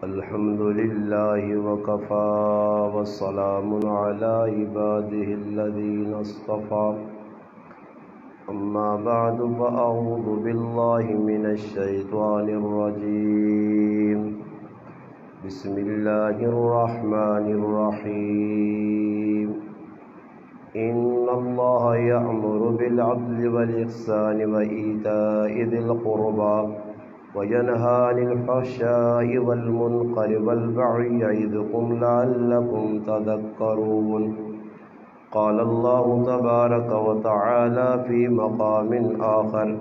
الحمد لله وكفى والسلام على عباده الذين اصطفى أما بعد فأعوذ بالله من الشيطان الرجيم بسم الله الرحمن الرحيم إن الله يأمر بالعدل والإحسان وإيتاء ذي القربى وينهى عن الفحشاء والمنكر والبغي يعظكم لعلكم تذكرون قال الله تبارك وتعالى في مقام آخر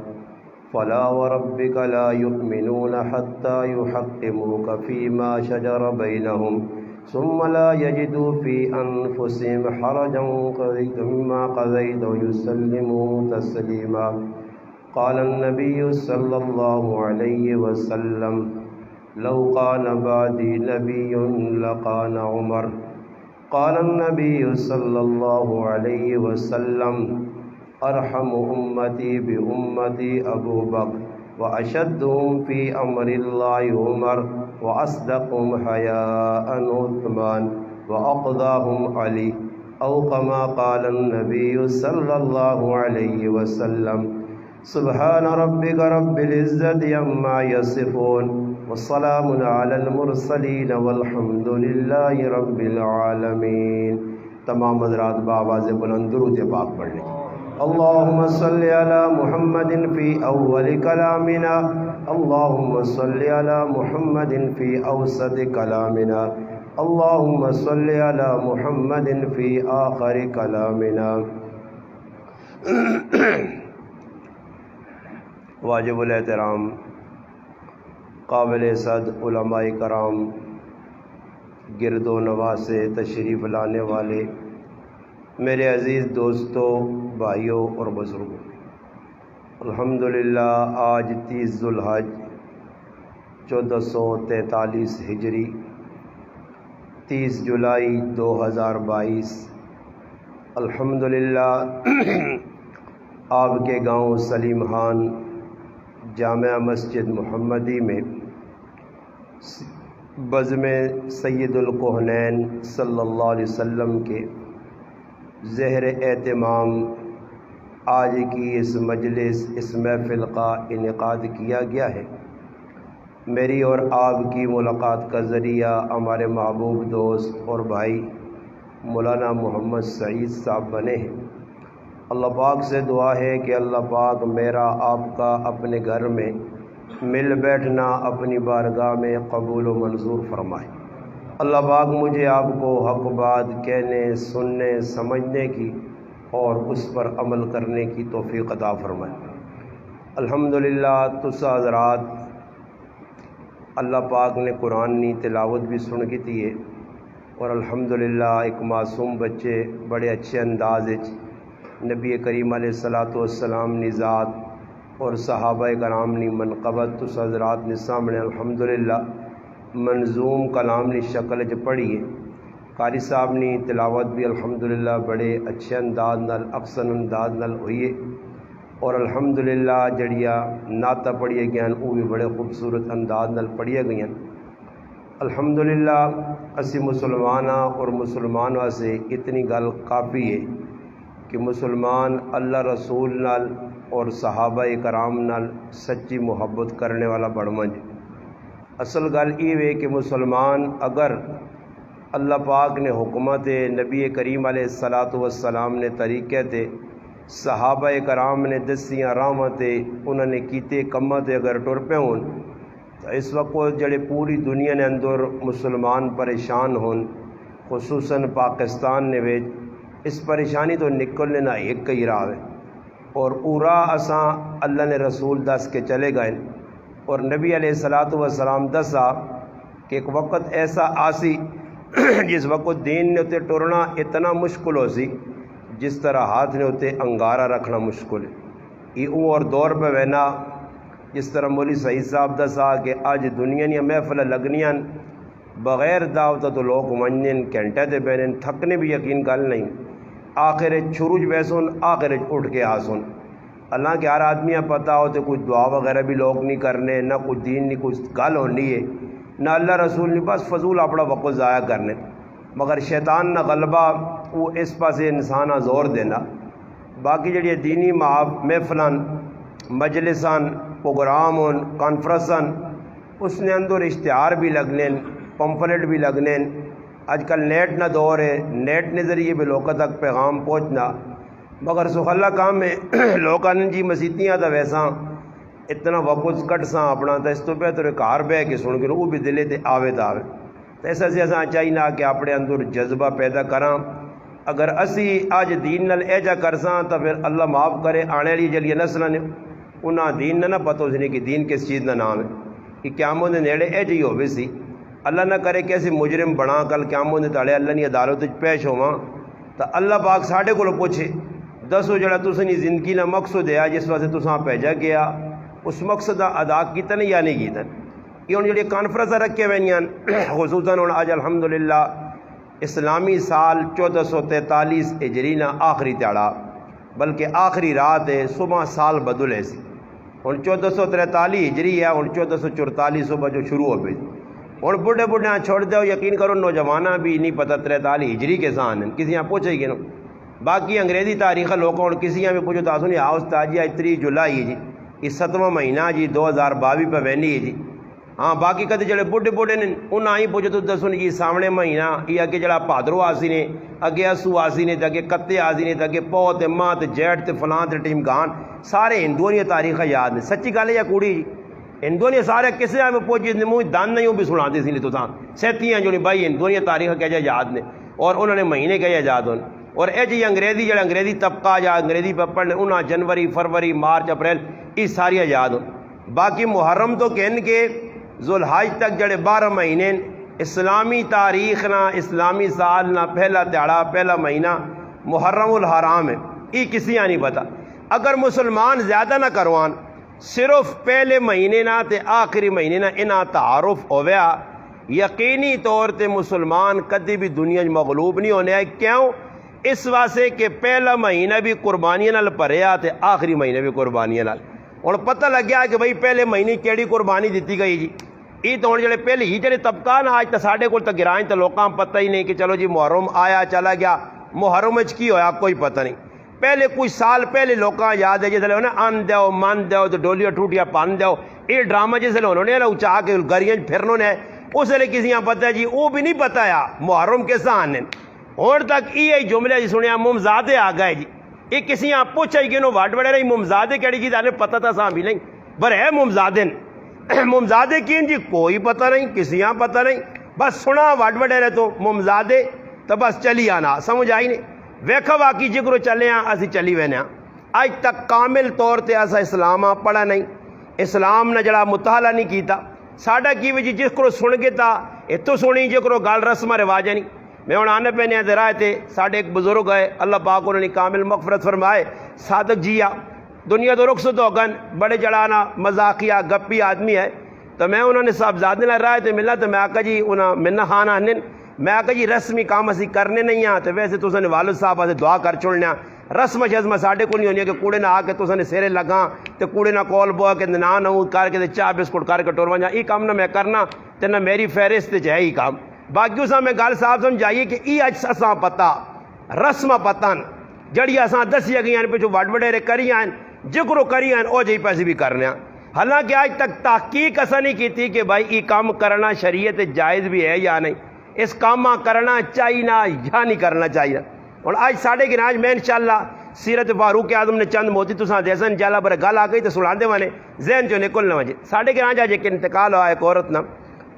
فلا وربك لا يؤمنون حتى يحكموك فيما شجر بينهم ثم لا يجدوا في أنفسهم حرجا مما قضيت ويسلموا تسليما قال النبي صلى الله عليه وسلم لو كان بعدي نبي لكان عمر قال النبي صلى الله عليه وسلم أرحم أمتي بأمتي أبو بكر وأشدهم في أمر الله عمر وأصدقهم حياء عثمان وأقضاهم علي أو كما قال النبي صلى الله عليه وسلم سبحان ربك رب العزة عما يصفون والسلام على المرسلين والحمد لله رب العالمين۔ تمام حضرات بآواز بلند درود پاک پڑھ لیں۔ اللهم صل على محمد في أول كلامنا، اللهم صل على محمد في أوسط كلامنا، اللهم صل على محمد في آخر كلامنا۔ واجب الاحترام قابل صد علماء کرام، گرد و نواح سے تشریف لانے والے میرے عزیز دوستوں، بھائیوں اور بزرگوں، الحمدللہ آج 30 ذوالحج 1443 ہجری، 30 جولائی 2022، الحمدللہ آپ کے گاؤں سلیم خان جامع مسجد محمدی میں بزم سید الکونین صلی اللہ علیہ وسلم کے زہر اہتمام آج کی اس مجلس، اس محفل کا انعقاد کیا گیا ہے۔ میری اور آپ کی ملاقات کا ذریعہ ہمارے محبوب دوست اور بھائی مولانا محمد سعید صاحب بنے ہیں۔ اللہ پاک سے دعا ہے کہ اللہ پاک میرا آپ کا اپنے گھر میں مل بیٹھنا اپنی بارگاہ میں قبول و منظور فرمائے۔ اللہ پاک مجھے آپ کو حق بات کہنے، سننے، سمجھنے کی اور اس پر عمل کرنے کی توفیق عطا فرمائے۔ الحمدللہ تسا حضرات اللہ پاک نے قرآن نی تلاوت بھی سن کی تھی ہے، اور الحمدللہ ایک معصوم بچے بڑے اچھے انداز نبی کریم علیہ الصلوۃ والسلام نی ذات اور صحابہ کرام نی منقبت تس حضرات نے سامنے الحمدللہ منظوم کلام نی شکل پڑھی ہے۔ قاری صاحب نی تلاوت بھی الحمدللہ بڑے اچھے انداز نال احسن انداز نال ہوئی ہے، اور الحمدللہ جڑیا نعتاں پڑھیے گئے وہ بھی بڑے خوبصورت انداز نال پڑھیے گئی ہیں۔ الحمدللہ اسی مسلماناں اور مسلمان واسطے اتنی گل کافی ہے کہ مسلمان اللہ رسول نال اور صحابہ کرام نال سچی محبت کرنے والا بڑمنج۔ اصل گل یہ ہے کہ مسلمان اگر اللہ پاک نے حکمت نبی کریم علیہ الصلوۃ والسلام نے طریقے تے صحابہ کرام نے دسیاں راہاں تے انہوں نے کیتے کماں تے اگر ٹر پے ہون تو اس وقت جڑے پوری دنیا نے اندر مسلمان پریشان ہون، خصوصاً پاکستان نے ویچ اس پریشانی تو نکلنے نہ ایک ہی راہ ہے، اور پورا اساں اللہ نے رسول دس کے چلے گئے، اور نبی علیہ الصلوۃ والسلام دسا کہ ایک وقت ایسا آسی جس وقت دین نے اتے ٹرنا اتنا مشکل ہو سی جس طرح ہاتھ نے اتے انگارہ رکھنا مشکل ہے۔ یہ اور دور پہ وینا جس طرح مولوی سعید صاحب دسا کہ آج دنیا نیا محفل لگنیاں بغیر دعوت تو لوگ منجن گھنٹے تے بہنن تھکنے بھی یقین گل نہیں، آخر چھروج بیسن آخر اٹھ کے آسن اللہ کے ہر آدمی پتہ ہو تو کوئی دعا وغیرہ بھی لوگ نہیں کرنے، نہ کوئی دین نہیں کوئی گل ہونی ہے، نہ اللہ رسول نے، بس فضول اپنا وقت ضائع کرنے، مگر شیطان نہ غلبہ وہ اس پاسے انسان زور دینا۔ باقی جڑی دینی محفلان، مجلسان، پروگرامن، کانفرنسن، اس نے اندر اشتہار بھی لگنے، پمفلٹ بھی لگنے۔ آج کل نیٹ نہ دور ہے، نیٹ نے ذریعے بھی لوگوں تک پیغام پہنچنا، مگر سخلا کام میں لوگوں نے جی مسیتیاں تو ویسا اتنا وقت کٹ سا اپنا، تو اس تو بہتر گھر بہ کے سن کے وہ بھی دلے تے آوے تو آوے۔ تو ایسا سے اصا چاہیے کہ اپنے اندر جذبہ پیدا کراں۔ اگر اسی آج دین نال ایجا کرساں تو پھر اللہ معاف کرے آنے والی جڑی نسل نے انہاں دین نہ پتہ اس کہ دین کس چیز کا نام ہے، کہ قیامت دے نیڑے ایج ہی ہوے سی۔ اللہ نہ کرے کہ اسی مجرم بنا کل قیامت دے تاڑے اللہ کی عدالت پیش ہوواں تو اللہ پاک ساڈے کولوں پوچھے دسو جڑا تسیں زندگی کا مقصد ہے جس واسطے تساں بھیجا گیا اس مقصد کا ادا کیتا نہیں یا نہیں کیتا۔ یہ ہوں جڑی کانفرنس رکھے ہوئی خصوصاً ہوں اج الحمدللہ اسلامی سال 1443 ہجری نہ آخری تیڑا بلکہ آخری رات ہے، صبح سال بدلے سی۔ ہوں 1443 ہجری ہے، ہوں 1444 صبح جو شروع ہو گئی۔ ہوں بڑھے بڑھے چھوڑ دو، یقین کرو نوجوانہ بھی نہیں پتہ 43 ہجری کے سان ہیں، کسی یہاں پوچھے گی نا۔ باقی انگریزی تاریخ لوگوں اور کسی یہاں بھی پوچھو تو آسو نہیں آؤ استاد جی 3 جولائی جی یہ 7واں مہینہ جی 2022 پہ وینی ہے جی۔ ہاں باقی کدے جڑے بڑھے بڑھے نے انہاں ہی پوچھو تو دسو جی سامنے مہینہ یہ اگے جڑا بھادرو آسی نے، اگے اسو آسی نے، اگے کتے آسی نے، اگے پو تے ماں تے جیٹ تے فلاں تے ٹیم گان، سارے ہندوؤں کی تاریخ یاد نے۔ سچی گل ہے یا کوڑی جی؟ ہندوؤں نے سارے کسے میں پوچھے منہ دان نہیں بھی سنا دی سی تو سیتیاں جو نہیں بھائی ہندوؤں کی تاریخ کہہ جائے یاد نے اور انہوں نے مہینے کہہ یاد ہونے۔ اور اے جی انگریزی جڑا انگریزی طبقہ یا انگریزی پہ پڑھنے انہاں جنوری، فروری، مارچ، اپریل یہ ساریاں یاد ہو۔ باقی محرم تو کہن کے ذوالحج تک جڑے 12 مہینے اسلامی تاریخ نہ اسلامی سال نہ پہلا تہاڑا پہلا مہینہ محرم الحرام ہے، یہ کسی نہیں پتہ۔ اگر مسلمان زیادہ نہ کروان صرف پہلے مہینے نہ تے آخری مہینے نہ انہاں تعارف ہویا، یقینی طور تے مسلمان کدی بھی دنیا مغلوب نہیں ہونے۔ کیوں؟ اس واسطے کہ پہلا مہینہ بھی قربانیاں نال بھریا تے آخری مہینہ بھی قربانیاں نال۔ اور پتہ لگ گیا کہ بھئی پہلے مہینے کیڑی قربانی دیتی گئی جی۔ یہ تو ہوں جڑے پہلے ہی جڑے طبقہ نا آج تو ساڈے کول تو گرائیں تو لوکاں پتہ ہی نہیں کہ چلو جی محرم آیا چلا گیا، محرم وچ کی ہویا کوئی پتہ نہیں۔ پہلے کچھ سال پہلے لوکاں یاد ہے جسے نا ان دیو من دیو تو ڈولیاں ٹوٹیاں پن دیو، یہ ڈرامہ جسے انہوں نے اچا کے گریاں پھرنوں نے اس لیے کسی پتہ ہے جی وہ بھی نہیں پتہ ہے محرم کے سان نے۔ ہوں تک یہ جملے جی سنیا ممزادے آ گئے جی، یہ کسی پوچھا ہی کہ انہوں واٹ وڑے رہی ممزادے کہڑی چیز آنے پتہ تھا ساں بھی نہیں، پر ہے ممزادے ممزادے کین جی کوئی پتہ نہیں، کسی پتہ نہیں، بس سنا واٹ وڑے رہے تو ممزادے تو بس چلی آنا سمجھ آئی نہیں۔ ویکھا واقعی جگرو چلے ہاں اسی چلی وینے ہاں۔ اج تک کامل طور تے ایسا اسلام پڑھا نہیں، اسلام نے جڑا مطالعہ نہیں کیتا۔ ساڈا کی وجہ جس کو سن کے تا اتو سنی جکرو گل رسم رواج نہیں۔ میں ہوں آنے پہ نہیں رائے تھے ساڈے ایک بزرگ ہے اللہ پاک انہوں نے کامل مغفرت فرمائے، صادق جیا دنیا تو رخصت ہو گن، بڑے جڑانا مذاقیہ گپی آدمی ہے۔ تو میں انہوں نے صاحبزادے نے رائے تھے ملا تو میں آکا جی انہاں منا خان آنے میں آکا جی رسمی کام اسی کرنے نہیں ہاں تو ویسے تو نے والد صاحب سے دعا کر چھوڑنا، رسم شزم ساڈے کو نہیں ہونی کہ کوڑے نہ آ کے تو نے سیرے لگاں تو کوڑے نہ کول بوا کہ نہ نہ کر کے چاہ بسکٹ کر کے ٹور جا، یہ کام نہ میں کرنا تو نہ میری فہرست ہے ہی کام۔ باقی اساں میں گل صاحب سمجھائیے کہ یہ اج اساں پتہ رسم پتن جڑی اساں دسی گئی ہیں پچھو وڈ وڈیرے کری ہیں جکرو کری ہیں او جی پیسے بھی کرنے ہیں۔ حالانکہ آج تک تحقیق اساں نہیں کی کہ بھائی یہ کام کرنا شریعت جائز بھی ہے یا نہیں، اس کام کرنا چاہیے یا نہیں کرنا چاہیے۔ اور آج ساڑھے گراج میں انشاءاللہ سیرت فاروق اعظم نے چند موتی تساں دیسن انشاءاللہ برے گل آ گئی تو سناندے وانے ذہن چو نکل نہ وجے۔ ساڑھے گراج آج ایک انتقال ہوا ایک عورت نہ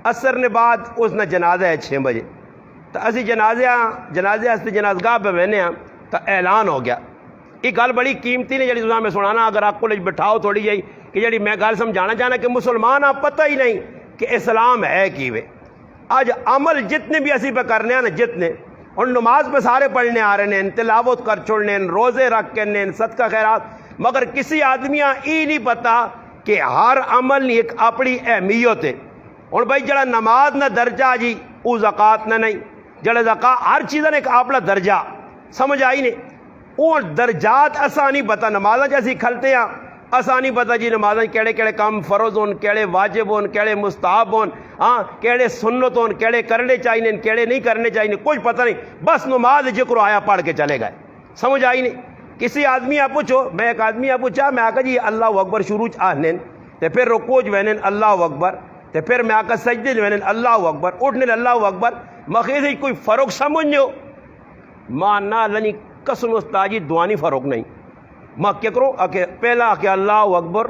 اثر نے بعد اس نے جنازہ ہے 6 بجے تو اسی جنازے ہستے جنازگاہ پہ بہنے ہیں تو اعلان ہو گیا۔ یہ گل بڑی قیمتی نے جڑی تساں میں سنانا، اگر آپ کو بٹھاؤ تھوڑی جی کہ جڑی میں گل سمجھانا چاہنا کہ مسلمان آپ پتہ ہی نہیں کہ اسلام ہے کیویں۔ آج عمل جتنے بھی اسی پہ کرنے ہیں نا جتنے اور نماز پہ سارے پڑھنے آ رہے ہیں، تلاوت کر چھوڑنے ہیں، روزے رکھ کے صدقہ خیرات، مگر کسی آدمیاں یہ نہیں پتا کہ ہر عمل نہیں ایک اپنی اہمیت ہے۔ اور بھائی جڑا نماز نہ درجہ جی وہ زکوٰۃ نہ نہیں، جڑا زکوٰۃ ہر چیز نے ایک اپنا درجہ سمجھ آئی نہیں، وہ درجات ایسا نہیں پتا۔ نمازاں جیسی کھلتے ہیں اسا نہیں پتہ جی نمازاں کیڑے کیڑے کام فرض ہون، کیڑے واجب ہون، کیڑے مستحب ہون، ہاں کیڑے سنت ہون، کیڑے کرنے چاہیے کیڑے نہیں کرنے چاہیے، کچھ پتہ نہیں، بس نماز ذکر آیا پڑھ کے چلے گئے، سمجھ آئی نہیں۔ کسی آدمی آپ پوچھو، میں ایک آدمی آپ پوچھا، میں آکا جی اللہ اکبر شروع آہنین تے پھر رکوع وینن اللہ اکبر تے پھر میں آکا سجدے وینن اللہ اکبر اٹھنے اللہ اکبر، مخیز کوئی فرق سمجھو مانا لنی قسم استاجی دوانی فرق نہیں، ماں کیا کرو آکے پہلا آکے اللہ اکبر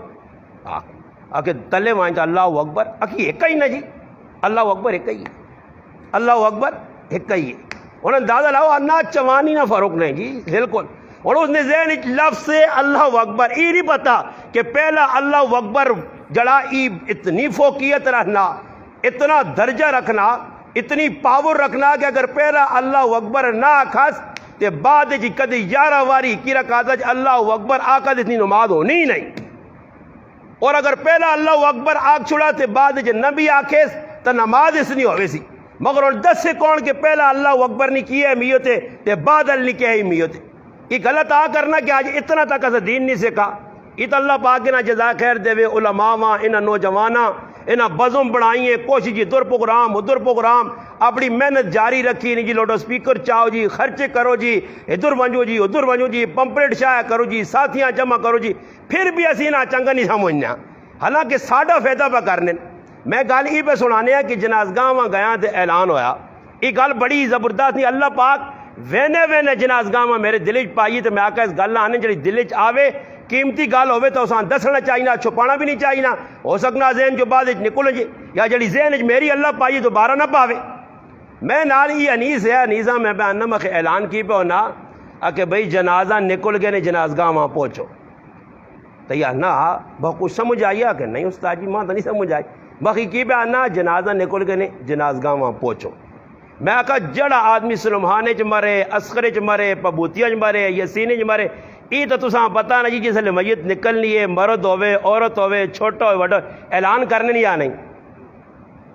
آکے تلے وائنتا اللہ اکبر آکے ایک ہی نا جی، اللہ اکبر ایک ہی، اللہ اکبر ایک ہی ہے، انہوں نے اندازہ لاؤ انا چوانی نہ فرق نہیں جی بالکل۔ اور اس نے ذہن لفظ سے اللہ اکبر ای نہیں پتا کہ پہلا اللہ اکبر جڑا ای اتنی فوقیت رکھنا، اتنا درجہ رکھنا، اتنی پاور رکھنا کہ اگر پہلا اللہ اکبر نہ کھس تے بعد جی کدی 11 واری کی رکعت اللہ اکبر آقا اتنی نماز ہونی ہی نہیں، اور اگر پہلا اللہ اکبر آگ چھڑا تے بعد جی نبی آکھیس تو نماز اس نہیں ہوئے سی، مگر اور 10 سے کون کہ پہلا اللہ اکبر نہیں کیا میوتے تے بعد نہیں کیا ہی میوتے، یہ غلط آ کرنا کہ آج اتنا تک اسا دین نہیں سکھا۔ یہ تو اللہ پاک نہ جزا خیر دے علماء ماں انہاں نوجواناں انہاں بزم بڑھائیے کوشش جی ادھر پروگرام اپنی محنت جاری رکھی نہیں جی، لوڈو سپیکر چاہو جی، خرچے کرو جی، ادھر ونجو جی پمپلیٹ شائع کرو جی، ساتھیاں جمع کرو جی، پھر بھی اسی نہ چنگا نہیں سمجھنا، حالانکہ ساڈا فائدہ پہ کرنے۔ میں گل یہ پہ سنانے ہیں کہ جنازگاہ وہاں گیا تے اعلان ہویا، یہ گل بڑی زبردست نہیں، اللہ پاک وینے جنازگاہ میں میرے دل چ پائی تے میں آکھا اس گل آنے جڑی دل چ آوے قیمتی گل ہوے تو اساں دسنا چاہیے، چھپانا بھی نہیں چاہیے، ہو سکنا ذہن جو بعد نکل جی یا جڑی ذہن چ میری اللہ پائی دوبارہ نہ پاوے۔ میں نال یہ انیس ہے انیسا میں بیان نہ اعلان کی پہ ہونا کہ بھئی جنازہ نکل گئے نے جنازگاہ وہاں پہنچو، تو یا نا بہت کچھ سمجھ آئی کہ نہیں استاد جی ماں تو نہیں سمجھ آئی، باقی کی پہ آنا جنازہ نکل گئے نے جنازگاہ وہاں پہنچو۔ میں آکھا جڑا آدمی سلمحانے چ مرے، اسخرے چ مرے، پبوتیاں چ مرے، یسینے چ مرے، یہ تو تساں پتہ نہیں جس لئے میت نکلنی ہے، مرد ہوئے عورت ہوئے چھوٹا ہوئے وڈا، اعلان کرنے نہیں آنے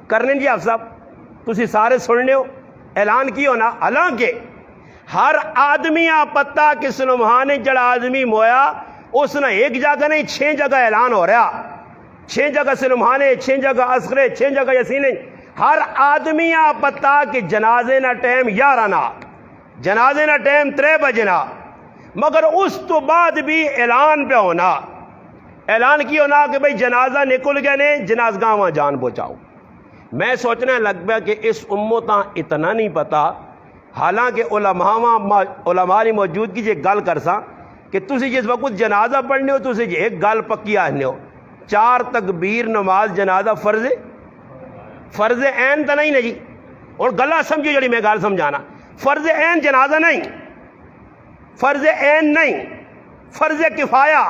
کرنے جی آپ صاحب تسی سارے سننے ہو اعلان کی ہونا، حالانکہ ہر آدمی آ پتہ کہ سلمحانے جڑا آدمی مویا اس نے ایک جگہ نہیں 6 جگہ اعلان ہو رہا، 6 جگہ سلمحانے، 6 جگہ اسخرے، 6 جگہ یسینے، ہر آدمی آ پتہ کہ جنازے نہ ٹائم 11 نہ، جنازے نہ ٹائم 3 بجے نہ، مگر اس تو بعد بھی اعلان پہ ہونا، اعلان کی ہونا کہ بھئی جنازہ نکل گئے نے جنازگاہ وہاں جان پہنچاؤ۔ میں سوچنے لگ پیا کہ اس امتاں اتنا نہیں پتا، حالانکہ علماء نے موجودگی جی گل کرساں کہ تسی جس وقت جنازہ پڑھنے ہو تسی جی ایک گل پکی آنے ہو، 4 تکبیر نماز جنازہ فرض عین تو نہیں نا جی، اور گلا سمجھو جڑی میں گل سمجھانا، فرض عین جنازہ نہیں، فرض عین نہیں، فرض کفایہ،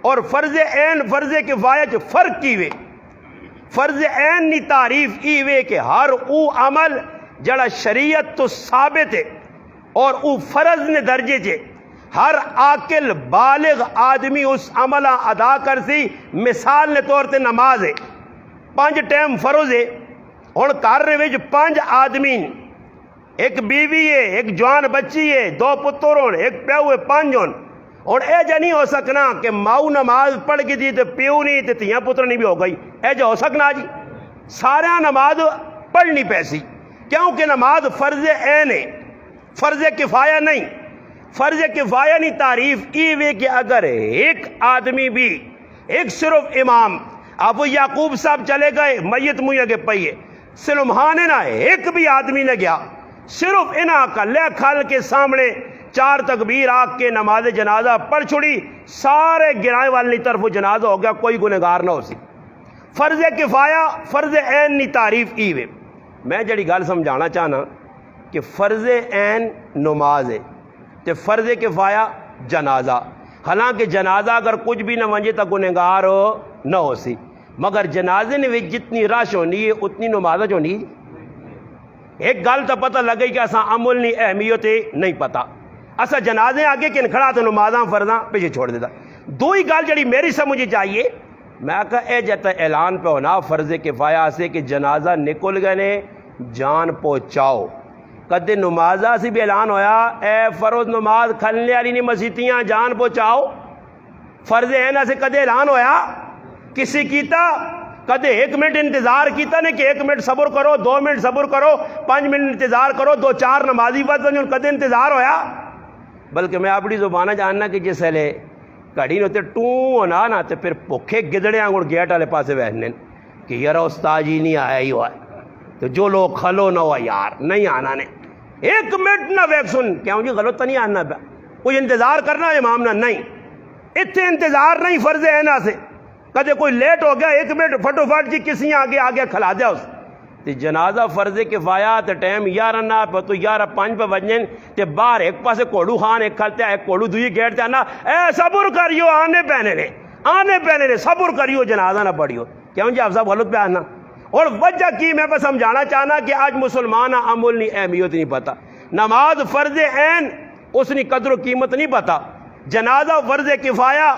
اور فرض عین فرض کفایہ چ فرق کی وے، فرض عین نی تعریف ای وے کہ ہر او عمل جڑا شریعت تو ثابت ہے اور او فرض نے درجے چے ہر عاقل بالغ آدمی اس عملہ ادا کر سی، مثال نے طور تے نماز ہے 5 ٹائم فرض ہے، ہن گھر وچ 5 آدمی، ایک بیوی ہے، ایک جوان بچی ہے، 2 پتر ہون، ایک پیو ہے، 5 ہون، اور اے جا نہیں ہو سکنا کہ ماؤ نماز پڑھ کے دی تے پیو نہیں تے تیاں پتر نہیں بھی ہو گئی، اے جا ہو سکنا جی، سارے نماز پڑھنی پیسی، کیونکہ نماز فرض عین ہے، فرض کفایہ نہیں، فرض کفایہ نہیں تعریف ای وے کہ اگر ایک آدمی بھی، ایک صرف امام ابو یعقوب صاحب چلے گئے میت منہ اگے پئی ہے، سلمحانے نہ ایک بھی آدمی نہ گیا، صرف انہاں کا لے کھل کے سامنے 4 تکبیر آگ کے نماز جنازہ پڑھ چھڑی، سارے گرائے والی طرف جنازہ ہو گیا، کوئی گنہگار نہ ہو سی۔ فرض کفایہ فرض عین نی تعریف ای وے۔ میں جڑی گل سمجھانا چاہنا کہ فرض عین نماز ہے تے فرض کفایہ جنازہ، حالانکہ جنازہ اگر کچھ بھی نہ ونجے تو گنہگار نہ ہو سی، مگر جنازے نے جتنی رش ہونی ہے اتنی نماز ہونی ہے۔ ایک گل تو پتہ لگ گئی کہ اساں عمل نہیں اہمیت نہیں پتہ، اساں جنازے آگے کن کھڑا تو نمازاں فرضاں پیچھے چھوڑ دیتا۔ دوئی گل جڑی میری سمجھ چاہیے، میں کہا اے جتا اعلان پہ ہونا فرض کفایہ سے کہ جنازہ نکل گئے نے جان پہنچاؤ، کدے نمازہ سے بھی اعلان ہویا اے فرض نماز کھلنے والی نہیں مسیتیاں جان پہنچاؤ، فرض عین سے کدے اعلان ہویا کسی کیتا کدے 1 منٹ انتظار کیتا نے کہ 1 منٹ صبر کرو 2 منٹ صبر کرو 5 منٹ انتظار کرو 2-4 نمازی بات کدے انتظار ہویا بلکہ میں اپنی زبانہ جاننا کہ جس لے گھڑی نے ٹوں ہونا نا تو پھر بھوکے گدڑے آنگڑ گیٹ والے پاسے بیٹھنے کہ یار استاد جی نہیں آیا ہی ہوا تو جو لوگ کھلو نہ ہوا یار نہیں آنا نے 1 منٹ نہ ویک سن کیوں جی غلط تو نہیں آنا پہ کوئی انتظار کرنا امام نہ نہیں اتنے انتظار نہیں فرض عین سے کدے کوئی لیٹ ہو گیا 1 منٹ فٹو فٹ جی کسی آگے کھلا دیا اس تے جنازہ فرض کفایا تے ٹائم 11 نہ پہ تو 11:05 پہ بجنے تے باہر ایک پاسے کوڑو خان ایک کھلتے ایک کوڑو دوئی گیٹ تے آنا اے صبر کریو آنے پہنے نے صبر کریو جنازہ نہ پڑھیو کیوں جی آپ صاحب غلط پہ آنا اور وجہ کی میں پہ سمجھانا چاہنا کہ آج مسلمان عمل نہیں اہمیت نہیں پتا نماز فرض عین اس نے قدر و قیمت نہیں پتا جنازہ فرض کفایا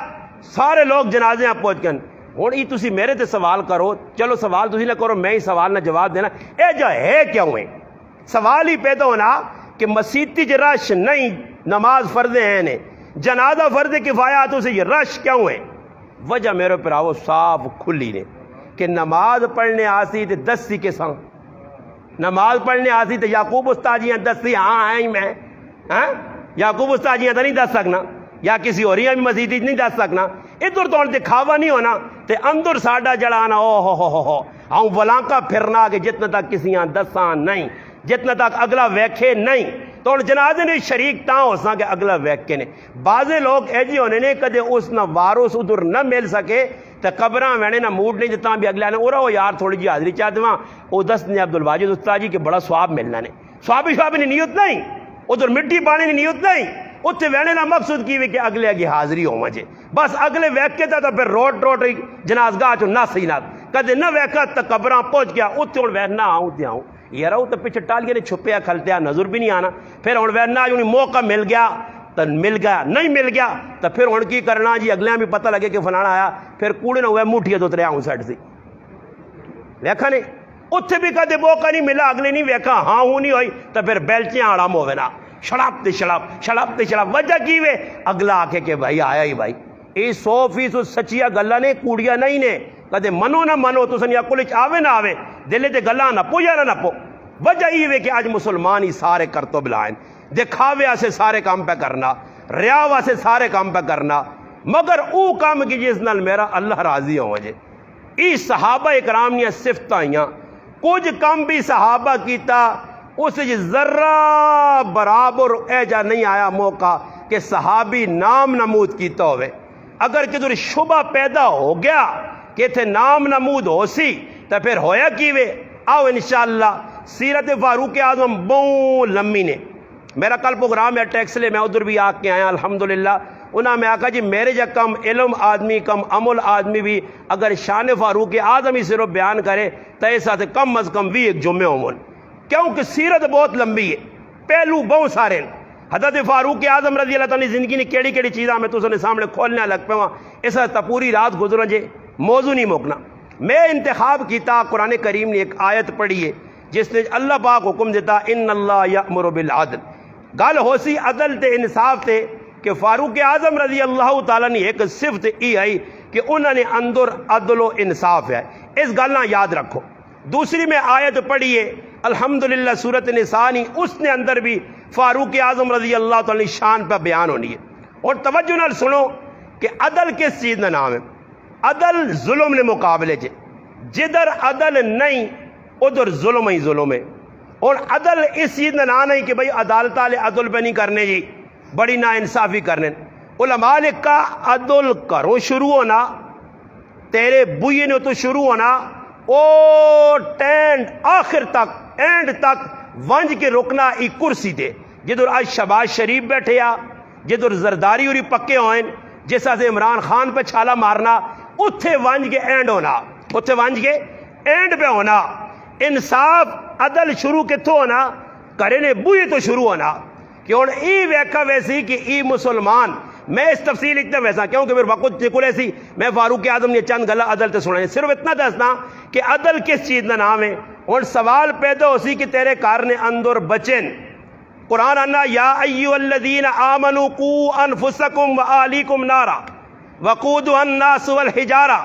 سارے لوگ جنازے پہنچ گئے ہوں یہ تسی میرے تے سوال کرو چلو سوال تسی نہ کرو میں ہی سوال نہ جواب دینا اے جو ہے کیوں ہے سوال ہی پیدا ہونا کہ مسیتی جو رش نہیں نماز فرض عین ہے جنازہ فرض کفایا تو اسے یہ رش کیوں ہے وجہ میرے پراؤ صاف کھلی نے کہ نماز پڑھنے آسی تے دسی کے ساتھ نماز پڑھنے آسی تے یعقوب استاجیاں دسی ہاں آئیں میں یعقوب استاجیاں تو نہیں دس سکنا یا کسی اور بھی مسجد نہیں دس سکنا ادھر تو دکھاوا نہیں ہونا تے اندر ساڈا جڑانا او ہو ہوں ولانکا پھرنا کہ جتنا تک کسی دساں نہیں جتنا تک اگلا ویکھے نہیں تو جنازے نے شریک تاں ہو سا کہ اگلا ویکھے نے بعضے لوگ ایجی ہونے نے کدے اس نہ وارث ادھر نہ مل سکے تو قبراں وینے نہ موڈ نہیں جتنا بھی اگلے نے اور وہ یار تھوڑی جی حاضری چاہتے وہاں وہ دس نے عبدالواجد استاد جی کہ بڑا ثواب ملنا نے ثوابی نہیں نیت نہیں ادھر مٹی پانی کی نیت نہیں اتنے وینے نہ مقصود کی کہ اگلے کی حاضری ہو مجھے بس اگلے ویکے تو پھر روٹ جنازگاہ چو نہ سی نہ کدے نہ ویکا تو قبراں پہنچ گیا اتنے ہوں وینا آؤں تے آؤں یار وہ تو پیچھے ٹالیے نے چھپیا کھلتیا نظر بھی نہیں آنا پھر ہوں وینا انہیں موقع مل گیا تو مل گیا نہیں مل گیا تو پھر ہوں کی کرنا جی اگلے بھی پتہ لگے کہ فلانا آیا پھر کوڑے نہ ہوئے موٹھیے تو تریا ہوں سائڈ سے ویکھا نہیں اتنے بھی کدے موقع نہیں ملا اگلے نہیں ویکھا ہاں ہوں نہیں ہوئی تو پھر بیلچیاں آڑام ہوئے نا شڑپ وجہ کی وے اگلا آکے کہ بھائی آیا ہی بھائی یہ 100% سچیا گلا نے کوڑیا نہیں نے کدے منو نہ منو تو سنیا کلچ آوے نہ آوے دلے تے گلا نہ پو یا نہ پو وجہ یہ وے کہ آج مسلمان ہی سارے کرتو بلائیں دکھاوے سے سارے کام پہ کرنا ریاوہ سے سارے کام پہ کرنا مگر او کام کی جس نال میرا اللہ راضی ہو وجہ ای صحابہ اکرام نے صفت آئیاں کچھ کم بھی صحابہ کیتا اس ذرہ برابر ایجا نہیں آیا موقع کہ صحابی نام نمود کیتا ہوئے اگر کدھر شبہ پیدا ہو گیا کہ تھے نام نمود ہو سی تو پھر ہویا کیوے آؤ انشاءاللہ سیرت فاروق اعظم بہت لمبی نے میرا کل پروگرام ہے ٹیکس لے میں ادھر بھی آ کے آیا الحمدللہ انہاں میں آکھا جی میرے جا کم علم آدمی کم عمل آدمی بھی اگر شان فاروق اعظم ہی صرف بیان کرے تو ایسا سے کم از کم بھی ایک جمعہ عمل کیونکہ سیرت بہت لمبی ہے پہلو بہت سارے حضرت فاروق اعظم رضی اللہ تعالیٰ زندگی نے کیڑی کیڑی چیزاں میں تو نے سامنے کھولنے لگ پہ وہاں ایسا تا پوری رات گزرا جے موضوع نہیں موکنا میں انتخاب کیتا قرآن کریم نے ایک آیت پڑھی ہے جس نے اللہ پاک حکم دیتا ان اللہ یأمر بالعدل گل ہو سی عدل تے انصاف تے کہ فاروق اعظم رضی اللہ تعالیٰ نے ایک صفت ای آئی کہ انہوں نے اندر عدل و انصاف ہے اس گل نہ یاد رکھو دوسری میں آیت پڑھیے الحمدللہ سورۃ نساء اس نے اندر بھی فاروق اعظم رضی اللہ تعالیٰ شان پہ بیان ہونی ہے اور توجہ نال سنو کہ عدل کس چیز کا نام ہے عدل ظلم نے مقابلے چے جدھر عدل نہیں ادھر ظلم ہی ظلم ہے اور عدل اس چیز کا نام نہیں کہ بھائی عدالت والے عدل پہ نہیں کرنے جی بڑی نا انصافی کرنے علماء نے کہا عدل کرو شروع ہونا تیرے بوئے نے تو شروع ہونا او ٹینڈ آخر تک اینڈ تک ونج کے رکنا ایک کرسی دے جدھر آج شہباز شریف بیٹھے آ جدھر زرداری اور پکے ہوئیں جیسا سے عمران خان پہ چھالا مارنا اتھے ونج کے اینڈ ہونا اتھے ونج کے اینڈ پہ ہونا انصاف عدل شروع کتھوں ہونا کرے نے بوئی تو شروع ہونا کہ اور ای ویکھا ویسی کہ ای مسلمان میں اس تفصیل اتنا ویسا کیونکہ پھر وقت نکل ایسی میں فاروق اعظم نے چند گلا عدل تے سنائے صرف اتنا دسنا کہ عدل کس چیز کا نام ہے اور سوال پیدا ہو سی کہ تیرے کار نے اندر بچن قرآن انا یا ایھا الذین آمنوا قوا انفسکم و اہلیکم نارا وقودها الناس والحجارہ،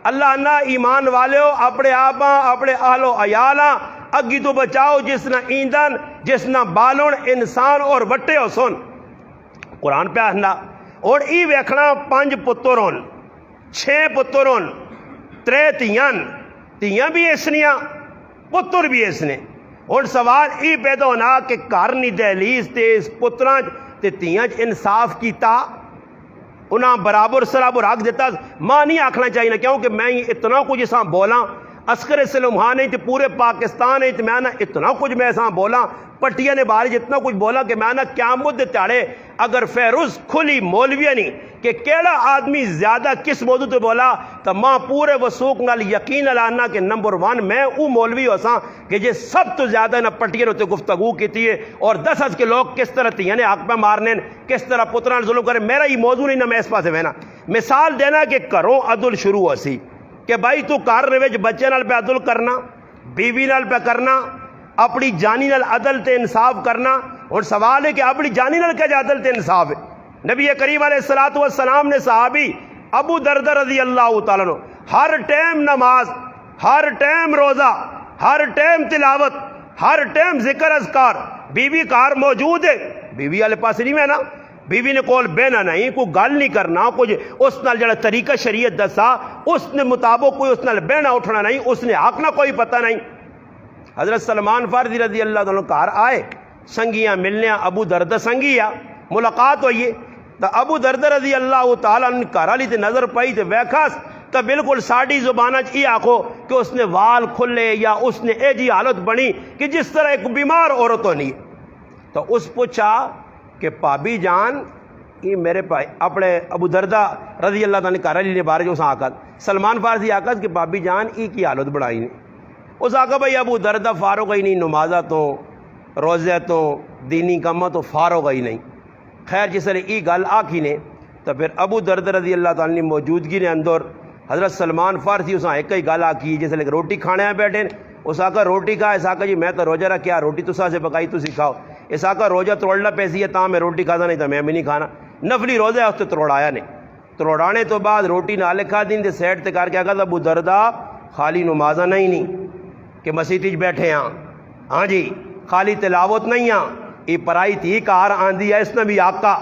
اللہ نہ ایمان والے ہو اپنے آپاں اپنے اہل و عیالاں اگی تو بچاؤ جس نہ ایندھن جس نہ بالون انسان اور وٹے ہو سن۔ قرآن پہ آنا اور ای ویکھنا 5 پتر ہون 6 پتر ہون 3 تیاں بھی اسنیاں پتر بھی اسنے۔ اور سوال ای پیدا ہونا کہ گھر نی دہلیز تے اس پتراں تے تیاں انصاف کیتا، انہاں برابر سرابر حق دیتا۔ ماں نہیں آکھنا چاہیے کیونکہ میں اتنا کچھ اساں بولاں عسکر سلمہاں نہیں تے پورے پاکستان نہیں تے میں نا اتنا کچھ میں اساں بولاں پٹیا نے بارے جتنا کچھ بولا کہ میں نا قیامت دے تاڑے اگر فیروز کھلی مولویہ نہیں کہ کیڑا آدمی زیادہ کس موضوع تے بولا تو ماں پورے وثوق نال یقین لانا کہ نمبر 1 میں او مولوی ہو ساں کہ جے سب تو زیادہ نہ پٹیا نے گفتگو کیتی ہے اور 10 کے لوگ کس طرح تیاں نے حق پہ مارنے کس طرح پتران ظلم کرے۔ میرا یہ موضوع نہیں نہ میں اس پاسے وینا مثال دینا کہ کروں عدل شروع ہو سی کہ بھائی تو کار نے بچے نال پہ عدل کرنا، بیوی نال پہ کرنا، اپنی جانی نال عدل تے انصاف کرنا۔ اور سوال ہے کہ اپنی جانی نال کیا عدل تے انصاف ہے؟ نبی کریم علیہ الصلوۃ والسلام نے صحابی ابو دردہ رضی اللہ تعالیٰ عنہ ہر ٹائم نماز، ہر ٹائم روزہ، ہر ٹائم تلاوت، ہر ٹائم ذکر اذکار، بیوی کار موجود ہے، بیوی والے پاس نہیں میں نا، بیوی نے کول بہنا نہیں، کوئی گل نہیں کرنا، کچھ اس نال جڑا طریقہ شریعت دسا اس نے مطابق کوئی اس نال بہنا اٹھنا نہیں، اس نے حق نہ کوئی پتہ نہیں۔ حضرت سلمان فارسی رضی اللہ عنہ گھر آئے، سنگیاں ملنے، ابو دردہ سنگیا ملاقات ہوئی تو ابو دردہ رضی اللہ تعالیٰ عنہ گھر والی تے نظر پئی تے ویکھاس تو بالکل ساڑی زبانہ یہ آکھو کہ اس نے وال کھلے یا اس نے اے جی حالت بنی کہ جس طرح ایک بیمار عورت ہونی۔ تو اس پوچھا کہ پابی جان یہ میرے پائی اپنے ابو دردہ رضی اللہ تعالیٰ گھر والی نے بارے جو اس آکد سلمان فارسی آکد کہ پابی جان ای کی حالت بڑھائی نہیں۔ اس آکا بھائی ابو دردہ فارغ ہی نہیں، نمازہ تو روزہ تو دینی کامہ تو فارغ ہی نہیں۔ خیر جس نے ای گل آکھی نے تو پھر ابو دردہ رضی اللہ تعالیٰ نے موجودگی نے اندر حضرت سلمان فارسی اس ایک ہی گل آکی جس نے روٹی کھانے ہیں بیٹھے اس آکا روٹی کھا، اس آکا جی میں تو روزہ رکھیا روٹی تو سے پکائی تو سکھاؤ، اس آکا روزہ تروڑنا پیسی ہے تاں میں روٹی کھاتا نہیں تو میں بھی نہیں کھانا، نفلی روزہ ہے اس تو تروڑایا نہیں۔ تروڑانے تو بعد روٹی نہ لکھا دین دے سیٹ تے کر کے آکا ابو دردہ خالی نمازہ نہیں کہ مسیح بیٹھے ہاں، ہاں جی خالی تلاوت نہیں ہاں، یہ پرائی تھی کار آندھی ہے، اس نے بھی آقا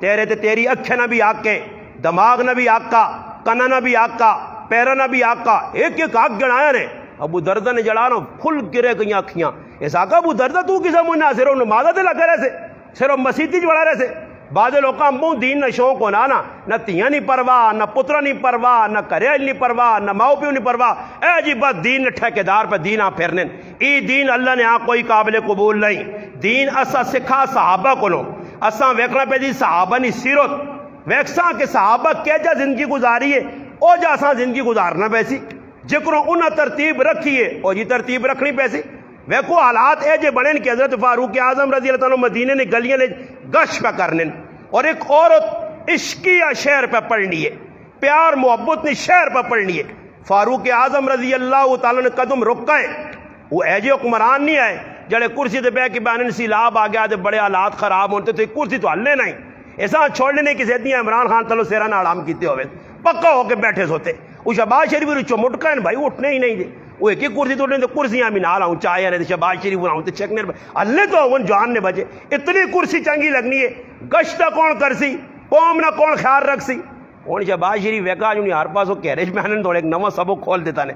تیرے تے تیری اکھیں نہ بھی آکے، دماغ نہ بھی آقا، کنا نہ بھی آقا، پیرہ نہ بھی آقا، ایک ایک آگ گنایا نے۔ ابو دردہ نے جڑانا پھل گرے گئی اکھیاں، اس آقا ابو دردہ تو کسا منہ صرف نمازہ تے لگے رہے سے، صرف مسیح بڑھا رہے سے۔ بعض لوکاں منہ دین نہ شوق ہونا نا، نہ تیاں نہیں پرواہ، نہ پترا نہیں پرواہ، نہ کریل نہیں پرواہ، نہ ماؤ پیو نہیں پرواہ، اے جی بس دین ٹھیکیدار پہ دین آ پھرنے۔ ای دین اللہ نے آ کوئی قابل قبول نہیں۔ دین اسا سکھا صحابہ کو لو، اسا ویکھنا پہ دی صحابہ نی سیرت ویکساں کہ صحابہ کیا جا زندگی گزاری ہے او جا اساں زندگی گزارنا پیسی، جکروں انہاں ترتیب رکھی ہے او جی ترتیب رکھنی پیسی۔ ویکھو حالات اے جے بڑھن کہ حضرت فاروق اعظم رضی اللہ تعالیٰ مدینے نے گلیاں نے گش پہ کرنے اور ایک عورت عشقیہ شہر پہ پڑھنی ہے، پیار محبت نے شہر پہ پڑھنی ہے۔ فاروق اعظم رضی اللہ تعالیٰ نے قدم رکائے، وہ اے جے حکمران نہیں آئے جڑے کرسی تے بہ کے بہن سیلاب آ گیا تے بڑے حالات خراب ہوتے تو کرسی تو ہلنے نہیں، ایسا چھوڑنے نہیں کسی اتنی عمران خان تلو سیرہ نہ آرام کیتے ہوئے پکا ہو کے بیٹھے سوتے۔ وہ شہباز شریف رچو مٹکن بھائی اٹھنے ہی نہیں دے، وہ ایک ہی کرسی توڑنے تو کرسیاں بھی نہ لاؤں چاہے رہے شہباز شریف بناؤں تو چکنے اللہ تو ہون جان نے بچے اتنی کرسی چنگی لگنی ہے، گشتہ کون کرسی قوم نہ کون خیال رکھ سی۔ ہوں شہباز شریف ویکا جو ہر پاس وہ کیریج محنت تھوڑے ایک نواں سبق کھول دیتا نے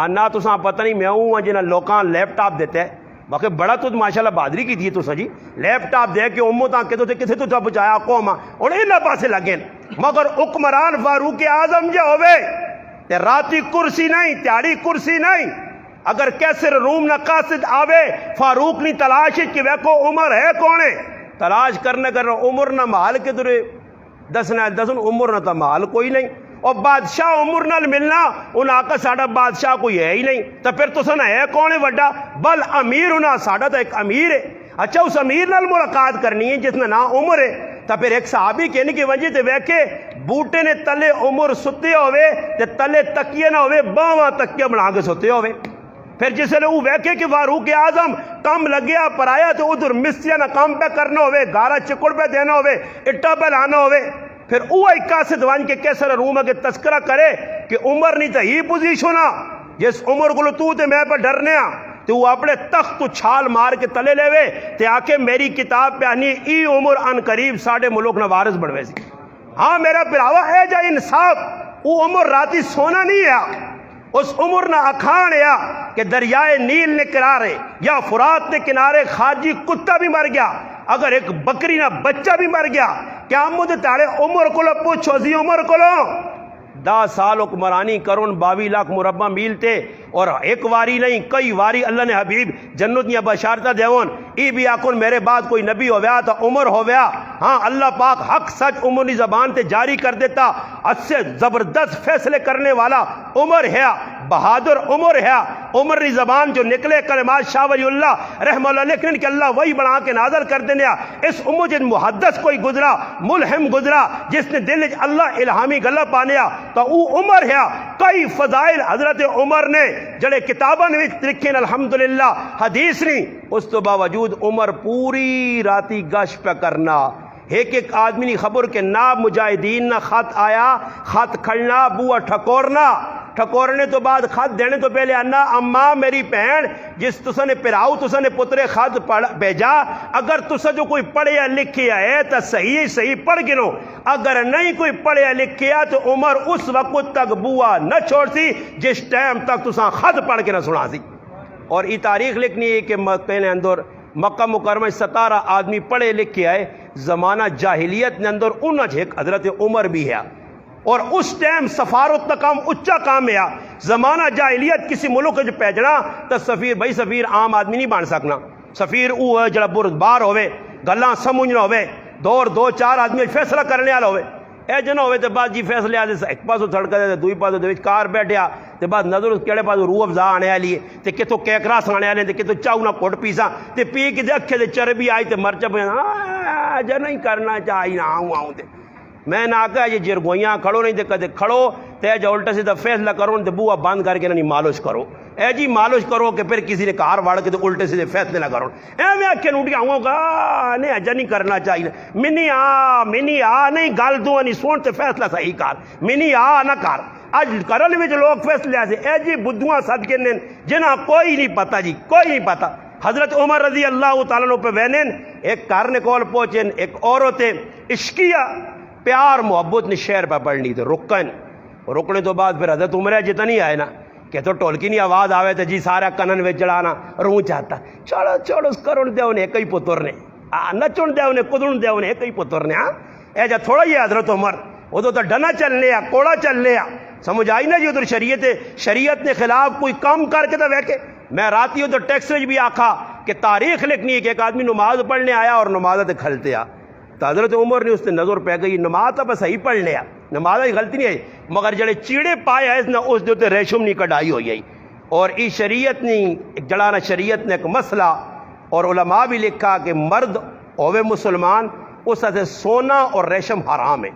آنا تو پتہ نہیں میں ہوں جنہیں لوکاں لیپ ٹاپ دیتے ہیں باقی بڑا تو ماشاءاللہ بہادری کی دی تو جی لیپ ٹاپ دے کے امت آ کے تو کتنے تو تب بچایا قوم اور انہاں پاسے لگے مگر حکمران فاروق اعظم جو ہوئے تے راتی کرسی نہیں تیاری کرسی نہیں، اگر کیسر روم نہ قاصد آوے فاروق نہیں تلاش کہ ویکو عمر ہے کون ہے تلاش کرنے کر عمر نہ مال کے درے دسنا دسن عمر نہ تا مال کوئی نہیں اور بادشاہ عمر نال ملنا ان آقا ساڑا بادشاہ کوئی ہے ہی نہیں تو پھر تو سن ہے کون ہے وڈا بل امیر ہونا ساڑا تو ایک امیر ہے۔ اچھا اس امیر نال ملاقات کرنی ہے جس میں نا عمر ہے تو پھر ایک صحابی کہنے کی وجہ تے ویکھے بوٹے نے تلے عمر ستے ہوئے تے تلے تکیے نہ ہوئے باواں تکیے بنا کے ستے ہوئے۔ پھر جس نے وہ ویکھے کہ فاروق اعظم کم لگیا پرایا تو ادھر مسیا نہ کام پہ کرنا ہوئے گارا چکڑ پہ دینا ہوئے اٹا پہ لانا ہوئے پھر وہ قاصد وان کے کیسر روم کے تذکرہ کرے کہ عمر نہیں تو ہی پوزیشن آ جس عمر کو تو تے میں پر ڈرنے آ تو وہ اپنے تخت تو چھال مار کے تلے لے وے تے آکے میری کتاب پہ آنی ای عمر ان قریب ساڑھے ملوک نہ وارث بڑھوے سی. ہاں میرا پراوا ہے جا انصاف وہ عمر راتی سونا نہیں ہے اس عمر نہ اکھان یا کہ دریائے نیل نے کنارے یا فرات نے کنارے خارجی کتا بھی مر گیا اگر ایک بکری نہ بچہ بھی مر گیا کیا مجھے تارے عمر کو لو پوچھو زی عمر کو لو 10 سال حکمرانی کرون 22 لاکھ مربع میل تھے اور ایک واری نہیں کئی واری اللہ نے حبیب جنت یا بشارتہ دیون ای بھی آکن میرے بعد کوئی نبی ہو گیا تو عمر ہو گیا. ہاں اللہ پاک حق سچ عمر زبان تے جاری کر دیتا اس سے زبردست فیصلے کرنے والا عمر ہے بہادر عمر ہے عمر کی زبان جو نکلے کلمات شاہ ولی اللہ رحمہ اللہ لیکن کہ اللہ وہی بنا کے نازل کر دینے اس عمر جن محدث کوئی گزرا ملہم گزرا جس نے دل اللہ الہامی گلہ پانیا تو وہ عمر ہے. کئی فضائل حضرت عمر نے جڑے کتاباں نے لکھیں الحمدللہ حدیث نہیں اس تو باوجود عمر پوری راتی گش پہ کرنا ایک آدمی نہیں خبر کہ نہ مجاہدین نہ خط آیا خط کھڑنا بوا ٹھکورنے تو بعد خط دینے تو پہلے انا اماں میری بہن جس تسا نے پراؤ تسا نے پترے خط بھیجا اگر تسا جو کوئی پڑھیا لکھیا ہے تو صحیح پڑھ گنو اگر نہیں کوئی پڑھیا لکھیا تو عمر اس وقت تک بوا نہ چھوڑ سی جس ٹائم تک تسا خط پڑھ کے نہ سنا سی. اور یہ تاریخ لکھنی ہے کہ پہلے اندر مکہ مکرمہ 17 آدمی پڑھے لکھے آئے زمانہ جاہلیت نے اندر ان حضرت عمر بھی ہے اور اس ٹائم سفارت کا کام اچا کام ہے. زمانہ جاہلیت کسی ملک جو پیجنا تو سفیر بھائی سفیر عام آدمی نہیں بن سکنا سفیر وہ ہے جڑا بردبار ہوئے گلاں سمجھنا ہوئے دو چار آدمی فیصلہ کرنے والا ہوئے اے جنا ہوئے تو بعد جی فیصلے آتے ایک پاسو تھڑکا دے دوئی پاسو دے کار بیٹھیا تے بعد نظر اس کیڑے پاسو روح افزا آنے والی ہے تے کتوں کیکراس آنے والے تے کتوں چاؤ نہ کوٹ پیسا تے پی کے دے اکھے دے چربی آئی تے مرچا پہ جا نہیں کرنا چاہیے نہ آؤں تے میں نہ آکا یہ جرگویاں کھڑو نہیں تے کدے کھڑو تے جو الٹا سیدھا فیصلہ کرو تے بوا بند کر کے نہیں مالش کرو اے جی مالش کرو کہ پھر کسی نے کار واڑ کے تو الٹے سیدھے فیصلے نہ کرو اے میں آکھے نوٹ گیا ہوں گا نہیں اجا نہیں کرنا چاہیے منی آ نہیں گل دوں نہیں سون تے فیصلہ صحیح کر منی آ نہ کر اج کرل وچ لوگ فیصلے سے اے جی بدھواں صدقے نے جنہاں کوئی نہیں پتہ جی کوئی نہیں پتہ. حضرت عمر رضی اللہ تعالیٰ عنہ پہ وینن ایک کار نے کول پہنچن ایک عورت عشقیہ پیار محبت نے شعر پہ پڑھنی تو رکنے تو بعد پھر حضرت عمر جتنا نہیں آئے نا کہ تو ٹولکی نہیں آواز آوے تو جی سارا کنن وچ چڑھانا روح چاہتا چھوڑو اس کرن دے انہیں ایک ہی پتر نے نچن دے انہیں کدن دے انہیں ایک ہی پتر نے اے جا تھوڑا یہ حضرت عمر وہ تو ڈنا چل لیا کوڑا چل لیا سمجھ آئی نا جی ادھر شریعت نے خلاف کوئی کام کر کے تو ویکے میں راتی ادھر ٹیکس بھی آکھا کہ تاریخ لکھنی ہے کہ ایک آدمی نماز پڑھنے آیا اور نماز تے کھلتے آ تو حضرت عمر نے اس نے نظر پہ گئی نماز تو بس صحیح پڑھ لیا نماز کی غلطی نہیں ہے مگر جڑے چیڑے پائے ہے نہ اس دے ریشم نہیں کڑائی ہوئی ہے اور ای شریعت نہیں ایک جڑانا شریعت نے ایک مسئلہ اور علماء بھی لکھا کہ مرد ہوئے مسلمان اس سے سونا اور ریشم حرام ہے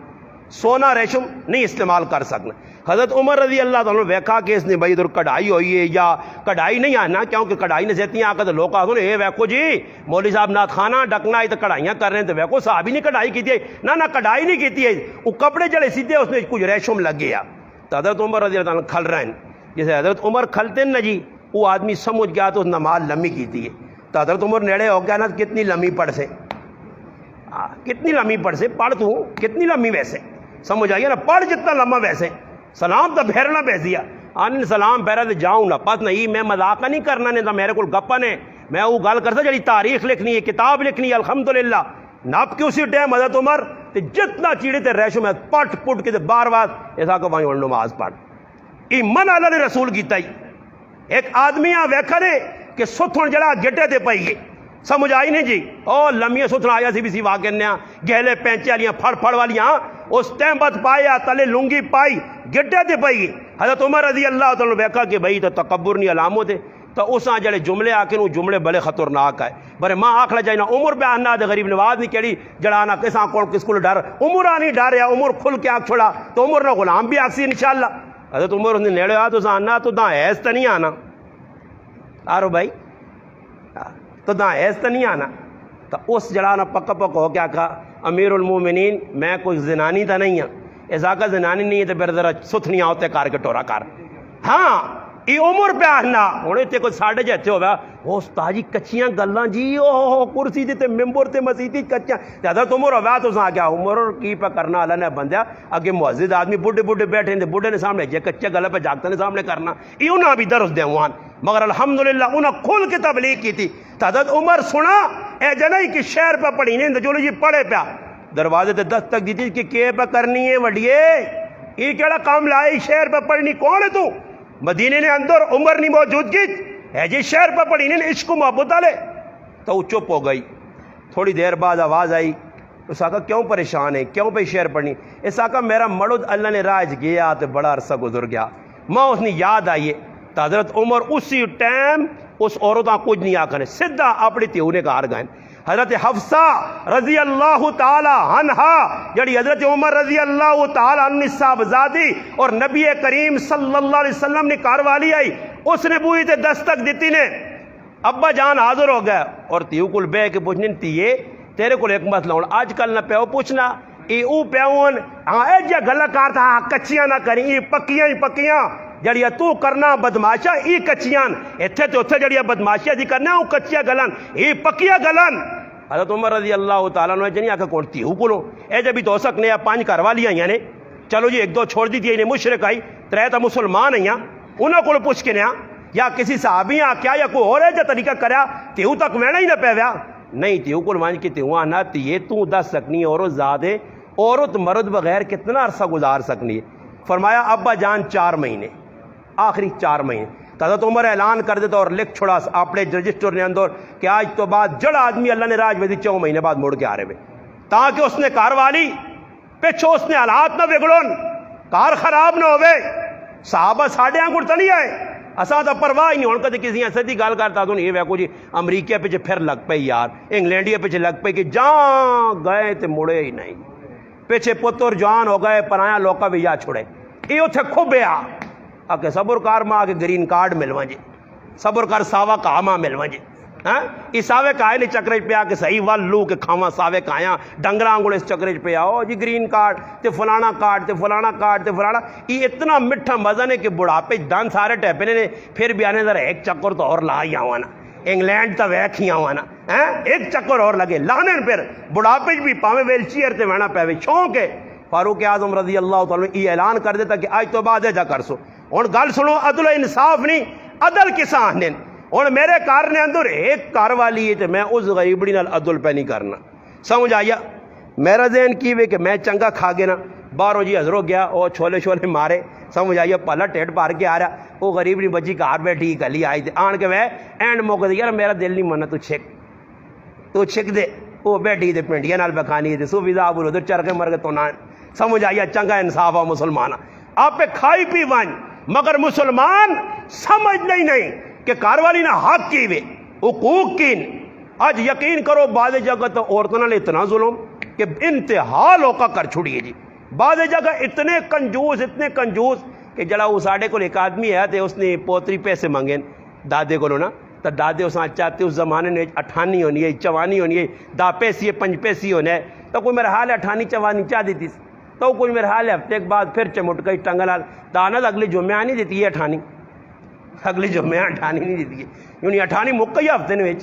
سونا ریشم نہیں استعمال کر سکنا. حضرت عمر رضی اللہ تعالیٰ ویکھا کہ اس نے بھائی ادھر کڑھائی ہوئی ہے یا کڑھائی نہیں آنا کیونکہ کڑھائی نے زیتیاں آ کر تو لوگ آتے ہیں ویکھو جی مولوی صاحب نات خانہ ڈکنا ہے تو کڑھائیاں کر رہے ہیں تو ویکھو صاحب ہی نہیں کڑھائی کی ہے نہ کڑھائی نہیں کی ہے وہ کپڑے جڑے سیدھے اس میں کچھ ریشم لگ گیا. تو حضرت عمر رضی اللہ تعالیٰ کھل رہے ہیں جیسے حضرت عمر کھلتے نا جی وہ آدمی سمجھ گیا تو نماز لمبی کی ہے تو حضرت عمر نیڑے ہو گیا نا کتنی لمبی پڑھ سے کتنی لمبی پڑھ سے پڑھ تو کتنی لمبی ویسے سمجھ آئیے نا پڑھ جتنا لمبا ویسے سلام تو پھیرنا بیچ دیا آن سلام پھیرا تو جاؤں نا پس نہیں میں مذاق نہیں کرنا نہیں تو میرے کو گپا نے میں وہ گل کرتا جڑی تاریخ لکھنی ہے کتاب لکھنی ہے الحمدللہ نپ کے اسی ٹائم حضرت عمر تے جتنا چیڑے تے ریشم ہے پٹ پٹ کے بار بار ایسا کہ وہاں نماز پڑھ ایمان اللہ نے رسول کیتا ہی ایک آدمی آ ویکھا نے کہ ستھن جڑا گٹے تے پئی ہے سمجھ آئی نہیں جی او لمیاں ستھن آیا سی بھی سی واقع نیا گہلے پینچے والیاں پھڑ والیاں اس ٹائم بعد پایا تلے لنگی پائی گٹے تے پئی حضرت عمر رضی اللہ تعالیٰ ویکھا کہ بھائی تو تکبر نہیں علامت ہے تو اس جڑے جملے آ کے وہ جملے بڑے خطرناک ہے برے ماں آخلا جائے نا عمر پہ آنا دے غریب نواز نہیں کہڑی جڑانا کساں کون کس کو ڈر عمر آنی ڈر یا عمر کھل کے آگ چھوڑا تو عمر نہ غلام بھی آگ سی انشاءاللہ. حضرت عمر نے نیڑے آ تو آنا تو داں ایس تو نہیں آنا آرو بھائی تو داں ایس تو نہیں آنا تو اس جڑا نا پکا پکا ہو کیا کہا امیر المومنین میں کوئی زنانی تا نہیں ہاں، ایسا کا زنانی نہیں ہے تو پھر ذرا ستھنیاں ہوتے کار کے ٹورا کار ہاں یہ عمر پہ آنا ہونے تے کوئی ساڑھے جیتے ہوگا وہ استاد جی کچیاں گلاں جی او کرسی تے ممبر تے مسیتی کچیاں حضرت عمر ہویا تو سا کیا عمر کی پہ کرنا اللہ نے بندیا اگے معزز آدمی بڈھے بڈھے بیٹھے ہیں بڈھے نے سامنے جے کچے گلے پہ جاگتے نے سامنے کرنا یہ انہاں بھی درس دیوان مگر الحمدللہ انہاں کھل کے تبلیغ کی تھی حضرت عمر سنا اے جنہی کی شہر پہ پڑھی نہیں جو جی پڑھے پیا دروازے تے دستک دی تھی کہ کیے پہ کرنی ہے وڈیے یہ کیڑا کام لائی شہر پہ پڑھنی کون ہے تو مدینے نے اندر عمر نہیں موجود کی ہے جی شہر پہ پڑھی نہیں عشق و محبت والے تو وہ چپ ہو گئی تھوڑی دیر بعد آواز آئی اس آقا کیوں پریشان ہے کیوں پہ شہر پڑھنی اس آقا میرا مرد اللہ نے راج گیا تو بڑا عرصہ گزر گیا ماں اس نے یاد آئیے تو حضرت عمر اسی ٹائم اس عورتاں کچھ نہیں آکھنے سدھا اپنی تیوں نے کہار گئے حضرت حفصہ رضی اللہ تعالی عنہا جڑی حضرت عمر رضی اللہ تعالی عنہ صاحبزادی اور نبی کریم صلی اللہ علیہ وسلم نے کار والی آئی اس نے بوئی تے دستک دیتی نے ابا جان حاضر ہو گئے اور تیو کل بے کے پوچھنے تیے تیرے کل ایک مسئلہ ہوں آج کل نہ پیو پوچھنا ای او پیون ہاں اے جا گلہ کار تھا کچیاں نہ کریں ای پکیاں ہی پکیاں جڑیا تو کرنا بدماشا ای کچیاں ایتھے تو اتھے جڑیا بدماشا دی کرنا او کچیا گلن ای پکیا گلن حضرت عمر رضی اللہ تعالیٰ عنہ جنہی آکھا کونٹی ہو کلو اے جبھی تو سکنے یا 5 کروالی آئیاں نے چلو جی 1-2 چھوڑ دی تھی انہیں مشرک آئی 3 تا مسلمان آئیاں انہوں کو پوچھ کے نیا یا کسی صحابی آکیا یا کوئی اور ہے جو طریقہ کریا تیہو تک میں ہی نہ پیویا نہیں تیہو کل وانج کی تیہو آنا تیہے تو دس سکنی اور زیادہ عورت مرد بغیر کتنا عرصہ گزار سکنی ہے فرمایا ابا جان 4 مہینے آخری 4 مہینے حضرت عمر اعلان کر دیتا اور لکھ چھوڑا اپنے رجسٹر نے اندر کہ آج تو بعد جڑا آدمی اللہ نے راج ویدی 4 مہینے بعد مڑ کے آ رہے تاکہ اس نے کار والی پچھو اس نے حالات نہ بگڑن کار خراب نہ ہوئے صحابہ ساڑھے آنکھڑ تلی آئے اساں تو پرواہ ہی نہیں ہونے کہتے کسی ایسے دی گال کرتا تو یہ ویکو جی امریکہ پہ پھر لگ پہ یار انگلینڈیا پہ لگ پہ کہ جان گئے تے مڑے ہی نہیں پیچھے پتر جوان ہو گئے پرایا لوکا بھی یا چھوڑے یہ اتھے کھوبیا کہ صبر کار ماں کے گرین کارڈ ملوان جی صبر کار ساوا کا ماں ملوان جی یہ ساوے کا آئے چکرج پہ آ کے صحیح والو کے کھاواں ساوے کا آیا ڈنگرہ آنگوڑے اس چکرج پہ آؤ جی گرین کارڈ تے فلانا کارڈ تے فلانا کارڈ تے فلانا یہ اتنا مٹھا مزہ نے کہ بڑھاپے دان سارے ٹیپنے نے پھر بھی آنے ذرا ایک چکر تو اور لا ہی آوانا انگلینڈ تا ویک ہی آوانا ایک چکر اور لگے لانے پھر بڑھاپے بھی پاویں ویل چیئر تے وینا پہ شوق ہے فاروق اعظم رضی اللہ تعالیٰ یہ اعلان کر دیتا کہ آج تو بعد ایجا کر سو اور گل سنو عدل انصاف نہیں عدل کسان نے اور میرے کار نے اندر ایک کار والی ہے تو میں اس غریبڑی نال عدل پہ نہیں کرنا سمجھ آیا میرا ذہن کی وے کہ میں چنگا کھا گیا نا باہروں جی حضروں گیا وہ چھولے چھولے مارے سمجھ آئیے پہلا ٹیٹ پار کے آ رہا وہ غریبڑی بچی کار بیٹھی گلی آئی تھی آن کے وہ اینڈ موقع دے یار میرا دل نہیں ماننا تو چھک دے وہ بیٹھی تھے پنڈیا نال بکھانی تھے سو ویزا بولو ادھر چرکے مر کے تو نہ سمجھ آئیے چنگا انصاف آ مسلمان آپ پہ کھائی پی وان مگر مسلمان سمجھ نہیں کہ کاروالی نہ حق کی وے حقوق کی آج یقین کرو بعض جگہ تو عورتوں نے اتنا ظلم کہ انتہا لوکا کر چھوڑیے جی بعض جگہ اتنے کنجوس کہ جڑا وہ ساڑھے کو ایک آدمی ہے تو اس نے پوتری پیسے مانگے دادے کو نا تو دادے اس چاہتے اس زمانے میں 58 ہونی ہے 54 ہونی ہے 10 پیسی 5 پیسی ہونے ہے تو کوئی میرا حال ہے 58 54 چاہ دیتی تو کوئی میرا حال ہے ہفتے کے بعد پھر چمٹ گئی ٹنگلال دانا اگلی جمعہ نہیں دیتی ہے 58 اگلی جمعہ 58 نہیں دیتی ہے یعنی 58 مکیا ہفتے نے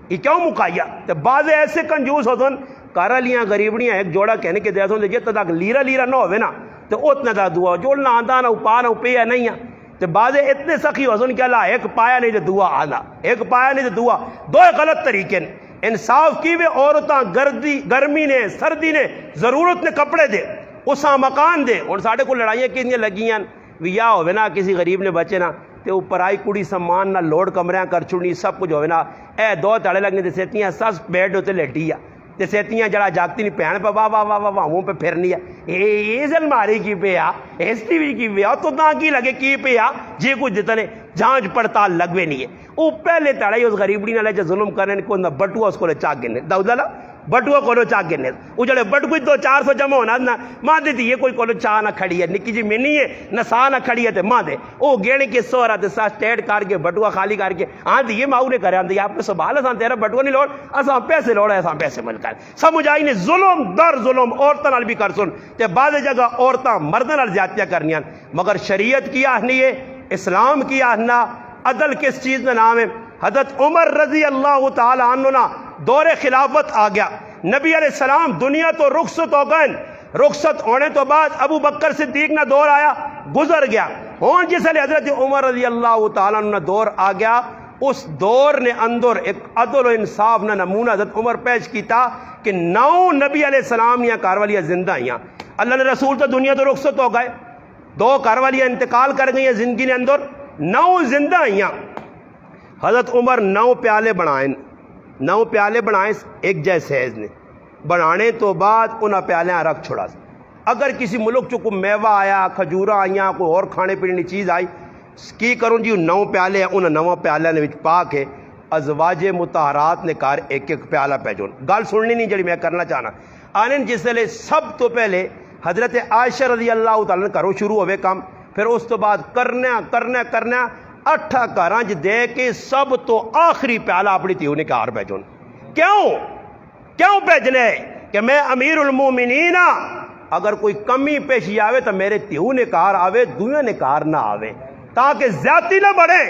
یہ کیوں مکایا تو بعض ایسے کنجوس ہوتے ہیں کارا لیاں غریبڑیاں ایک جوڑا کہنے کے دیسوں دے جت تک لیرا نہ ہوئے نا تو اتنا دا دعا جوڑنا آندہ نہ پا نہ پیا نہیں ہے تو بعض اتنے سخی ہوتے ہیں کہ اللہ ایک پایا نہیں تو دعا آدھا ایک پایا نہیں تو دعا دو غلط طریقے انصاف کی وے عورتاں گرمی نے سردی نے ضرورت نے کپڑے دے اساں مکان دے اور ساڑھے کو لڑائیاں کتنی لگیاں ویا ہوئے نا کسی غریب نے بچے نا تے اوپر آئی کڑی سامان نہ لوڈ کمریاں کر چھوڑنی سب کچھ ہوئے نا اے 2 تڑے لگنے تے سیتیاں سس بیڈ ہوتے لیٹی تے سیتیاں جڑا جاگتی نہیں پہن پہ واہ واہ واہ واہ منہ پہ پھرنی ہے الماری کی پہ ایس ٹی وی کی پہ تو نہ کی لگے کی پہ جی کچھ جتنے جانچ پڑتال لگوے نہیں ہے وہ پہلے تڑائی اس غریبڑی نہ لے جو ظلم کرنے کو نہ بٹوا اس کو لے چاک گنے داؤدالا بٹوا کولو چاہ گنے وہ جڑے بٹوئی 200-400 جمع ہونا نا ماں دے دی یہ کوئی کولو چاہ نہ کھڑی ہے نکی جی منی ہے نہ سا نہ کھڑی ہے تے ماں دے او گیڑے کے سورا تے سا سٹیٹ کر کے بٹوا خالی کر کے ہاں دی یہ ماؤ نے کرے آندے آپ کو سوال اساں تیرا بٹوا نہیں لوڑ اساں پیسے لوڑا اساں پیسے مل کر سمجھ آئی نے ظلم در ظلم عورتاں نال بھی کر سن تے بعض جگہ عورتاں مرداں نال زیادتیاں کرنیاں مگر شریعت کی آہنی ہے اسلام کی آہنا عدل کس چیز کا نام ہے حضرت عمر رضی اللہ تعالی عنہ نا دور خلافت آ گیا نبی علیہ السلام دنیا تو رخصت ہو گئے رخصت ہونے تو بعد ابو بکر صدیق نا دور آیا گزر گیا ہون جس لئے حضرت عمر رضی اللہ تعالی عنہ دور آ گیا اس دور نے اندر ایک عدل و انصاف نہ نمونہ حضرت عمر پیش کیتا کہ 9 نبی علیہ السلام یا کاروالیاں زندہ ہیں اللہ نے رسول تو دنیا تو رخصت ہو گئے 2 کاروالیاں انتقال کر گئی ہیں زندگی نے اندر 9 زندہ ہیں حضرت عمر 9 پیالے بنائیں ایک جیسے نے بنانے تو بعد انہاں پیالیاں رکھ چھوڑا اگر کسی ملک چو کوئی میوہ آیا کھجورا آئیاں کوئی اور کھانے پینے چیز آئی کی کروں جی 9 پیالے ہیں انہاں 9 پیالے نے پا کے ازواج مطہرات نے کار ایک پیالہ پیجون گال سننی نہیں جڑی میں کرنا چاہنا آنین جس لئے سب تو پہلے حضرت عائشہ رضی اللہ تعالیٰ نے کرو شروع ہوئے کام پھر اس تو بعد کرنا 8 گھرانج دے کے سب تو آخری پیالہ اپنی تیوں نے کار بھیجون کیوں بھیجنے کہ میں امیر المومنین اگر کوئی کمی پیش آوے تو میرے تیوں نے کار آوے دویاں نے کار نہ آوے تاکہ زیادتی نہ بڑھے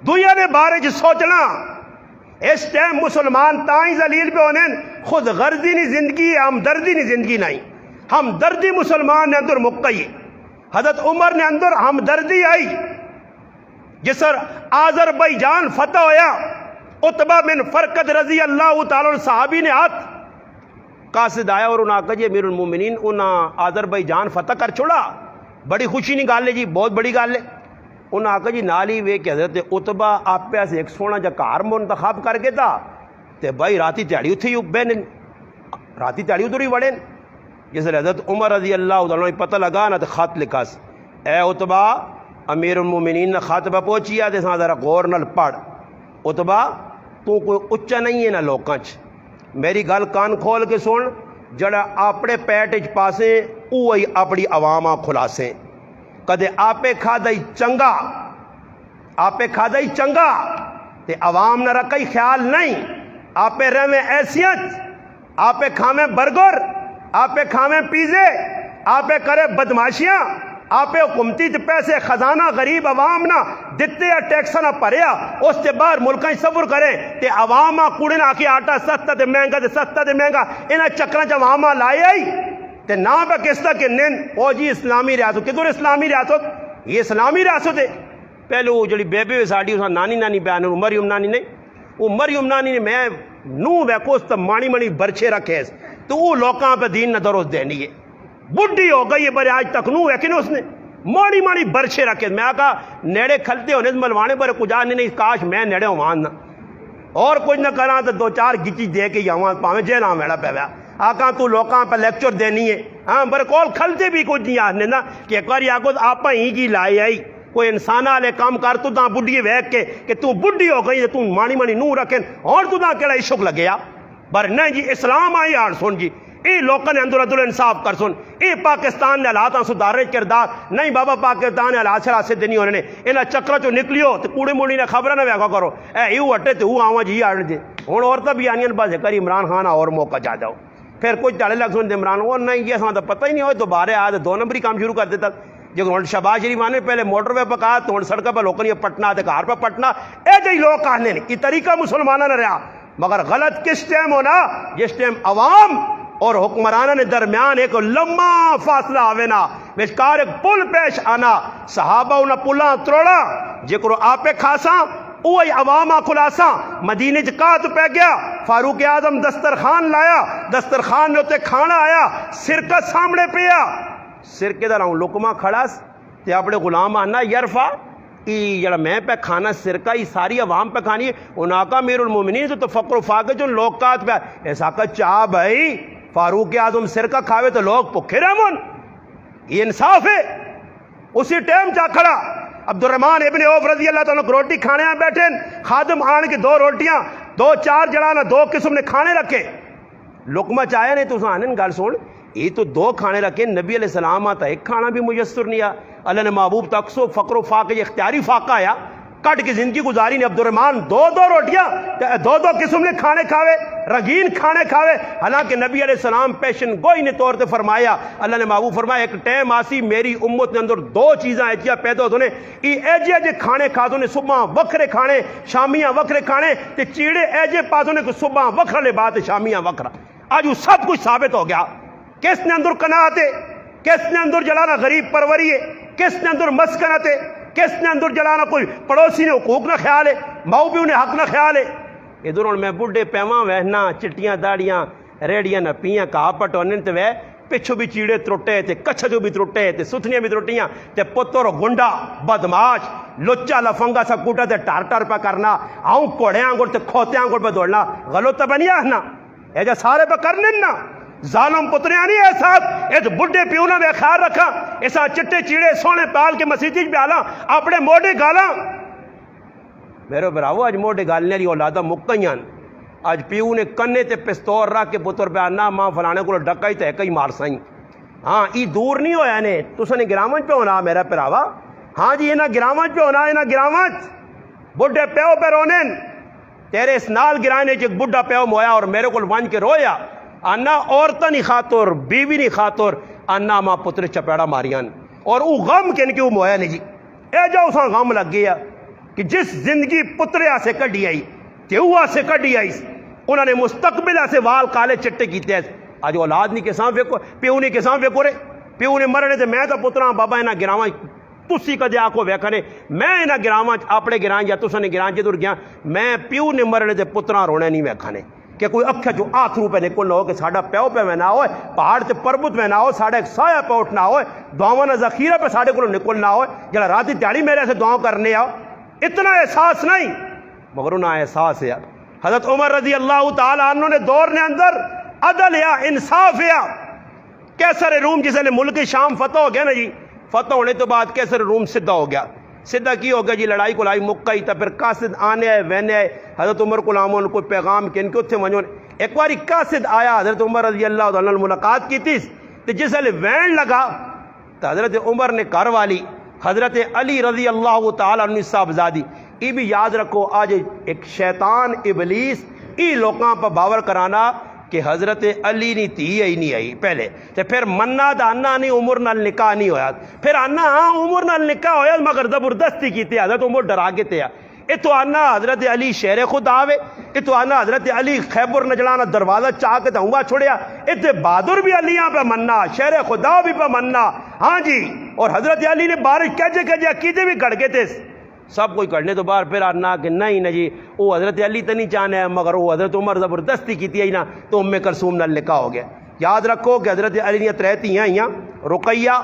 دویاں نے بارے جو سوچنا اس ٹائم مسلمان تائیں ذلیل پہ ہونے خود غرضی نہیں زندگی ہمدردی نہیں زندگی نہیں ہمدردی مسلمان نے اندر مقتئی حضرت عمر نے اندر ہمدردی آئی جسر آذربائیجان فتح ہویا عتبہ بن فرقد رضی اللہ تعالیٰ صحابی نے ہاتھ قاصد آیا اور انہاں کہا جی امیر المومنین انہاں آذربائیجان فتح کر چھوڑا بڑی خوشی نہیں گال لے جی بہت بڑی گال لے انہاں کہا جی نالی وے کہ حضرت عتبہ آپ پہ ایسے ایک سونا جا کار منتخب کر کے تھا تے بھائی راتی تیاڑی اتھی بینن راتی تیاڑی ادھر ہی وڑیں جس لئے حضرت عمر رضی اللہ عنہ پتہ لگا نا تو خط لکھا اے عتبہ امیر المومنین نے خطبہ پہنچیا تے ساں ذرا غور نال پڑھ عتبہ تو کوئی اچھا نہیں ہے نا لوکانچ میری گل کان کھول کے سن جڑا اپنے پیٹ پاسے اوہی اپنی عواماں کھلاسیں کدے آپے کھادائی چنگا تے عوام نہ رکھائی خیال نہیں آپے رہویں ایسیت آپے کھامیں برگر آپے کھامیں پیزے آپے کرے بدماشیاں آپے حکومتی تے پیسے خزانہ غریب عوام نہ دیتے یا ٹیکسا نہ پریا اس تے باہر ملکیں صبر کرے تے عواماں کوڑے نہ آکے آٹا سستا تے مہنگا انہاں چکران چا عواماں لائے آئی تے نا پہ کستا کہ نین او جی اسلامی ریاست کدھر اسلامی ریاست یہ اسلامی ریاست ہے پہلے وہ جڑی بیبے ہوئے ساڑی اساں نانی بیان مریم نانی نہیں وہ مریم نانی نے میں نو بیکوست مانی برچے رکھے تو وہ لوکاں پہ دین نہ درست دینی ہے بڈھی ہو گئی ہے برے آج تک نو ہے کہ نہیں اس نے مانی برچے رکھے میں کہا نیڑے کھلتے ہونے ملوانے برے کجا نہیں کاش میں نیڑے ہوان نہ اور کچھ نہ کرا تو 2-4 گچی دے کے یہاں پاویں جیلاں میڑا پہ آقا تو لوکاں پہ لیکچر دینی ہے ہاں بر کول کھلتے بھی کچھ نہیں آنے نا کہ ایک بار آگو آپ ہی کی لائے آئی کوئی انسانہ والے کام کر تو تاں بڈھی ویک کے کہ تو بڈھی ہو گئی تو مانی نو رکھیں اور تو تاں کیڑا عشق لگیا پر نہیں جی اسلام آئی آن سن جی اے لوکاں نے اندر عدل انصاف کر سن اے پاکستان نے حالاتاں سدھارے کردار نہیں بابا پاکستان نے حالات سے دینی ہونے نے انہاں چکرا چو نکلیو تو کوڑے موڑی نے خبرہ نہ ویکھا کرو اے ایو ہٹے تو آواں جی آڑ جے ہن عورتاں بھی آنیاں بس کر عمران خان اور موقع جا جاؤ پھر کچھ ڈالے لگ سن عمران وہ نہیں یہ ساں تو پتہ ہی نہیں ہوئے دوبارہ آج 2 نمبری کام شروع کر دیتا جو شہباز شریف آنے پہلے موٹر وے پکا تو سڑکوں پہ لوگوں نے پٹنا تے کار پہ پٹنا اے جی لوگ کہنے یہ طریقہ مسلمانہ نہ رہا مگر غلط کس ٹائم ہونا جس ٹائم عوام اور حکمرانہ نے درمیان ایک لمبا فاصلہ آوے نا وچکار ایک پل پیش آنا صحابہ انہاں پلاں تروڑا جکرو آپے کھاساں اوہی عوامہ خلاصاں مدینے چکات پہ گیا فاروق اعظم دسترخوان لایا دسترخوان نے کھانا آیا سرکہ سامنے پیا سرکے دا رہوں لکمہ کھڑاس تے اپنے غلام آنا یرفا جڑا میں پہ کھانا سرکہ یہ ساری عوام پہ کھانی ہے انہاں کا امیر المومنین تو فقر و فاقہ جو لوکات پہ ایسا کا چاہ بھائی فاروق اعظم سرکہ کھاوے تو لوگ پکھے رہمون یہ انصاف ہے اسی ٹائم چاہ کھڑا عبد الرحمن ابن عوف رضی اللہ تعالیٰ روٹی کھانے بیٹھے خادم آن کے 2 روٹیاں دو چار جڑا دو قسم نے کھانے رکھے لقمہ چاہے نہیں تو آنے گل سن یہ تو دو کھانے رکھے نبی علیہ السلام آتا ایک کھانا بھی میسر نہیں آ اللہ نے محبوب تک سو فقر و فاقے اختیاری فاقہ آیا کٹ کی زندگی گزاری نے عبد الرحمان دو روٹیاں دو قسم نے کھانے کھاوے رنگین کھانے کھاوے حالانکہ نبی علیہ السلام پیشن گوئی نے طور تے فرمایا اللہ نے محبوب فرمایا ایک ٹائم آسی میری امت نے اندر دو چیزاں ایجیاں پیدا ہوتے ہیں ایجے کھانے کھادوں نے صبح وکھرے کھانے شامیاں وکھرے کھانے تے چیڑے ایجے پاسوں نے صبح وکھرا لے بات شامیاں وکھرا آج وہ سب کچھ ثابت ہو گیا کس نے اندر قناعت ہے کس نے اندر جلانا غریب پروری ہے کس نے اندر مسکنت ہے کس نے اندر جلانا کوئی پڑوسی نے حقوق نہ خیال ہے ماؤ پیو نے حق نہ خیال ہے ادھر میں بڈھے پیواں وہنا چٹیاں داڑیاں ریڑیاں نہ پیاں کہا پٹونے تے وے پچھو بھی چیڑے ترٹے تے کچھ جو بھی ترٹے تے ستھنیاں بھی ترٹیاں تے پتر گنڈا بدماش لچا لفنگا سا کوٹا تے ٹار پہ کرنا آؤں کوڑے آنگڑ تے کھوتے آنگڑ پہ دوڑنا غلط تو بنیا ہے نا ایجا سارے پہ کرنے نا ظالم پتریاں نہیں ایسا ایک بڈھے پیونا میں خیال رکھا ایسا چٹے چیڑے سونے پال کے مسیجی بھی آلا اپنے موڑے گالا میرے براو آج موڑے گالنے لی اولادا مکتیاں آج پیو نے کنے تے پستور رکھ کے پتر پہ آنا ماں فلانے کو ڈکائی تے کئی مار سائیں ہاں ای دور نہیں ہویا نے تو سنے گرامنچ پہ ہونا میرا پراوا ہاں جی اینا گرامنچ پہ ہونا اینا گرامنچ بڈھے پیو پہ رونن تیرے اس نال گرانے چک بڈھا پیو مویا اور میرے کو وانج کے رویا آنا عورتہ نہیں خاطر بیوی نہیں خاطر آنا ماں پتر چپیڑا ماریاں اور او غم کن کیوں مویا نہیں جی اے جا اساں غم لگ گیا کہ جس زندگی پتریا سے کڈی آئی تیوہ سے کڈی آئی انہوں نے مستقبل سے وال کالے چٹے کیتے ہیں آج اولاد نہیں کساں فیکو پیو نہیں کساں فیکو رے پیو نے مرنے تے میں تو پتراں بابا انہاں گراواں تسی کدے آکو ویکھنے میں انہاں گراواں اپنے گراں یا تساں نے گراں جدور گیا میں پیو نے مرنے تے پتراں رونے نہیں ویکھنے کہ کوئی اکھا جو آتھرو پہ نکلنا ہو کہ ساڑھا پیو پہ میں نہ ہوئے پہاڑ تے پربت میں نہ ہو ساڑھا ایک سایہ پہ اٹھنا ہوئے دعوانا ذخیرہ پہ ساڑھے کو نکلنا ہوئے جلا راتی دیاری میرے سے دعاوں کرنے آؤ اتنا احساس نہیں مگر انہا احساس ہے حضرت عمر رضی اللہ تعالیٰ عنہ نے دور نے اندر عدل یا انصاف یا کیسر روم جسے ملک شام فتح ہو گیا نا جی فتح ہونے تو بعد کیسر روم سدھا ہو گیا سدھا کی ہو گیا جی لڑائی کو لائی مکہ ہی تا پھر قاصد آنے آئے وینے آئے حضرت عمر کو لامون کوئی پیغام کن کے اتھے منجون ایک باری قاصد آیا حضرت عمر رضی اللہ عنہ ملاقات کی تھی تو جس علی وین لگا تو حضرت عمر نے کار والی حضرت علی رضی اللہ تعالیٰ عنہ صاحب زادی ای بھی یاد رکھو آج ایک شیطان ابلیس ای لوکاں پر باور کرانا کہ حضرت علی نہیں تھی ہی نہیں آئی پہلے تے پھر مننا دا انا نہیں عمر نال نکاح نہیں ہویا پھر انا ہاں عمر نال نکاح ہویا مگر زبردستی کیتے حضرت عمر ڈرا کے تے اتو آنا حضرت علی شیر خدا آوے اتو آنا حضرت علی خیبر نجلانا دروازہ چاہ کے ہوا چھوڑیا اتنے بہادر بھی علیاں پہ مننا شیر خدا بھی پہ مننا ہاں جی اور حضرت علی نے بارش کہجے عقیدے بھی گڑ گئے تھے سب کوئی کرنے تو باہر پھر آنا کہ نہیں نا جی وہ حضرت علی تو نہیں چاہنا ہے مگر وہ حضرت عمر زبردستی کی تھی نا تو ام کلثوم نال نکاح ہو گیا یاد رکھو کہ حضرت علی نے ترے ہیں رقیہ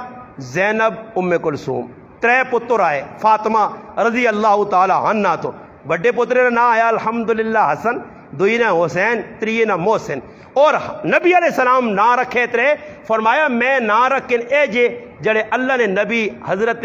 زینب ام کلثوم ترے پتر آئے فاطمہ رضی اللہ تعالی عنہ تو بڑے پتر نے نہ آیا الحمدللہ حسن دوئی نہ حسین تری نہ محسن اور نبی علیہ السلام نہ رکھے ترے فرمایا میں نہ رکھن اے جے جڑے اللہ نے نبی حضرت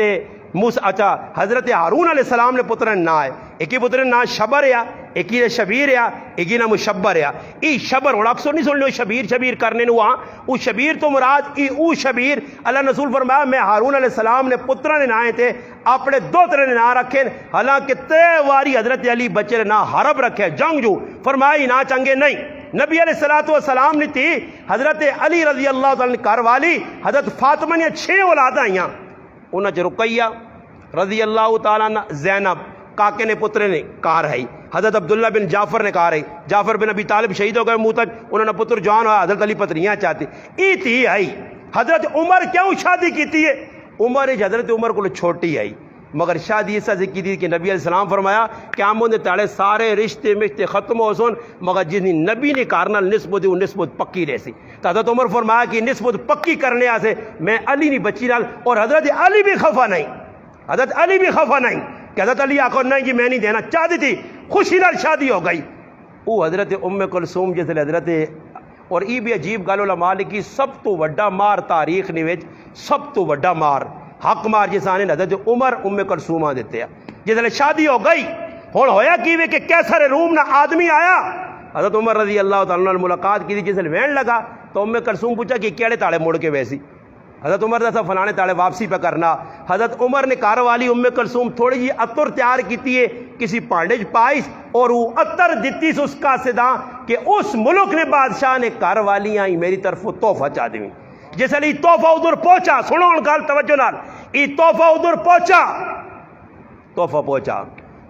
اچھا حضرت ہارون علیہ السلام نے پتر نہ آئے ایک ہی پتر نہ شبر یا ایک ہی شبیر یا ایک ہی نہ مشبر یا ای شبر اور اکثر نہیں سن لو شبیر کرنے نو او شبیر تو مراد ای او شبیر اللہ رسول فرمایا میں ہارون علیہ السلام نے پتر نے نہ آئے تھے اپنے دو ترے نے نہ رکھے حالانکہ تے واری حضرت علی بچے نے نہ حرب رکھے جنگ جو فرمایا نہ چنگے نہیں نبی علیہ السلام نے تھی حضرت علی رضی اللہ تعالی کار والی حضرت فاطمہ نے 6 اولاد آئیاں انہاں چ رقیہ رضی اللہ تعالیٰ عنہ زینب کاکے نے پترے نے کار ہے حضرت عبداللہ بن جعفر نے کار ہے جعفر بن ابی طالب شہید ہو گئے موتج انہوں نے پتر جوان ہوا حضرت علی پتریاں چاہتے ای تھی آئی حضرت عمر کیوں شادی کی تھی عمر حضرت عمر کو چھوٹی آئی مگر شادی ایسا ذکر تھی کہ نبی علیہ السلام فرمایا قیامت دے تاڑے سارے رشتے ختم ہو سن مگر جس نبی نے کارنا نسبت وہ نسبت پکی رہسی تو حضرت عمر فرمایا کہ نسبت پکی کرنے آسے میں علی نہیں بچی نال اور حضرت علی بھی خفا نہیں حضرت علی بھی خفا نہیں کہ حضرت علی آخو نہیں جی میں نہیں دینا چاہتی تھی خوشی نال شادی ہو گئی وہ حضرت ام کلثوم جس حضرت اور ای بھی عجیب گل علماء کی سب تو وڈا مار تاریخ نیوچ سب تو وڈا مار حق مار جس آنے حضرت عمر ام کلثوم دیتے ہیں جس شادی ہو گئی ہوں ہویا کیویں کہ کیسر روم نہ آدمی آیا، حضرت عمر رضی اللہ تعالیٰ عنہ ملاقات کی، جس نے وین لگا تو ام کلثوم پوچھا کہ کیڑے تاڑے مڑ کے ویسی، حضرت عمر دسا فلانے تاڑے واپسی پہ کرنا۔ حضرت عمر نے کار والی ام کلثوم تھوڑی جی عطر تیار کیتی ہے کسی پانڈے پائس، اور وہ عطر دیتی اس کا صدا کہ اس ملک نے بادشاہ نے کار والی آئی میری طرف تحفہ چاہ دی، جس لیے تحفہ ادھر پہنچا، سنو ان گل توجہ نال، یہ تحفہ ادھر پہنچا، تحفہ پہنچا،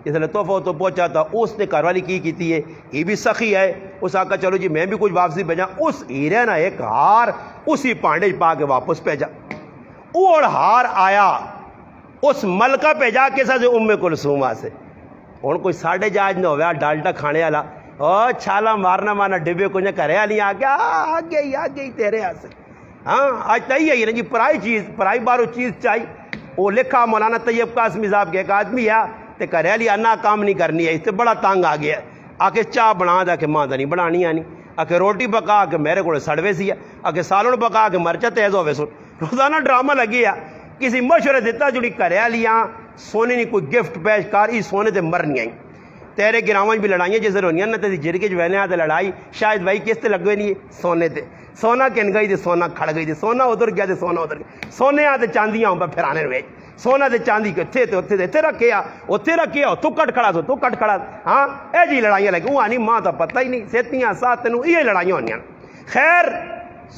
جس لیے تحفہ تو پہنچا تھا، اس نے کار والی کی کیتی ہے، یہ بھی سخی ہے، اس آقا چلو جی میں بھی کچھ واپسی بھیجا، اس ہیرے نا ایک ہار اسی پانڈے پا کے واپس بھیجا، اور ہار آیا اس ملکہ پہ جا کے ساتھ ام کلثوم سے، ہوں کوئی ساڑھے جہاز نہ ہوا ڈالٹا کھانے والا، او چھالا مارنا مارنا ڈبے کو کرے والی آ گئی تیرے ہاں سے، ہاں آج تھی ہے نا جی پرائی چیز، پرائی بارو چیز چاہیے، وہ لکھا مولانا طیب قاسمی صاحب کے ایک آدمی ہے تے کرے والی انا کام نہیں کرنی ہے، اس سے بڑا تنگ آ گیا، آ کے چاہ بنا دا کہ ماں دا نہیں بنانی آنی، آ کے روٹی پکا کے میرے کو سڑوے سی ہے، آ کے سالن پکا کے مرچا تیز ہوئے سن، روزانہ ڈرامہ لگی ہے، کسی مشورے دیتا جڑی کرے والیاں سونے نہیں کوئی گفٹ پیش کر، ای سونے تے مرنی آئی، تیرے گراواں بھی لڑائیاں جس ہونی نہ تے جرگے چ وینے تے لڑائی شاید بھائی کس تے لگوے نہیں سونے تے، سونا کن گئی تے سونا کھڑ گئی تے سونا ادھر گیا تے سونا ادھر گیا، سونے تے چاندیاں ہوں پھرانے ویچ، سونا تے چاندی کے اتنے رکھیا تو کٹ کھڑا تو کٹ کھڑا، ہاں اے جی لڑائیاں لگی، وہ آنی ماں تو پتہ ہی نہیں، سیتیاں سات تینوں یہ لڑائیاں ہونیاں۔ خیر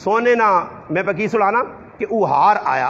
سونے نا میں پہ کی سلانا کہ وہ ہار آیا،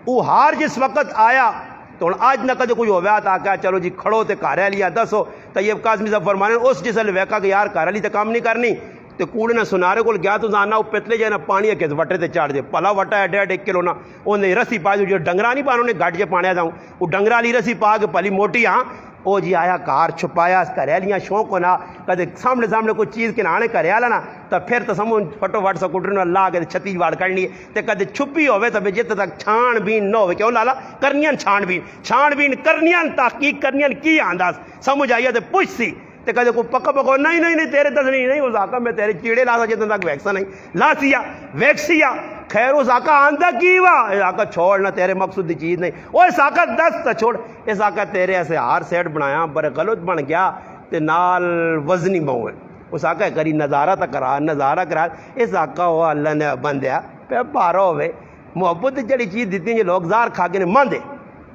وہ ہار جس وقت آیا تو آج نہ کدے کوئی ہویا تھا کہ چلو جی کھڑو تے کار لیا دسو، طیب قاسمی صاحب فرمانے اس جس نے ویکا کہ یار کار لی تے کام نہیں کرنی تے کوڑے نہ سنارے کو گیا تو جانا وہ پتلے جائے نہ پانی کے وٹے تے چاڑ دے، پلا وٹا ہے 1.5 کلو نہ انہیں رسی پا جو ڈنگرا نہیں پانا انہیں گاٹ جے پانے جاؤں، وہ ڈنگرا لی رسی پا کے پلی موٹی، ہاں او جی آیا کار چھپایا کریالیاں شوق ہونا کدے سامنے کوئی چیز کے نانے کریالا نا تو پھر تو سمجھ فٹو فٹ سکوٹر نہ لا کے چھتی واڑ کرنی ہے تے کدے چھپی ہوئے تو جت تک چھان بین نہ ہوئے، کیوں لالا کرنیاں چھان بین کرنیاں تحقیق کرنیاں کی انداز سمجھ آئیے تے پوچھ سی تے کدے کوئی پکا پکا نہیں تیرے دس نہیں اس آقا میں تیرے چیڑے لا سا جتنے تک ویکسا نہیں لا سیا ویکسیا، خیر اس آقا آندہ کی وا اس آقا چھوڑنا تیرے مقصود دی چیز نہیں، وہ اس آقا دس تا چھوڑ، اس آقا تیرے ایسے ہار سیٹ بنایا بڑے غلط بن گیا تے نال وزنی بہوے، اس آقا کری نظارہ تا کرا اس آقا وہ اللہ نے بندیا پہ پارا ہوئے محبت جڑی چیز دیتی ہیں لوگ زار کھا کے نے ماندے،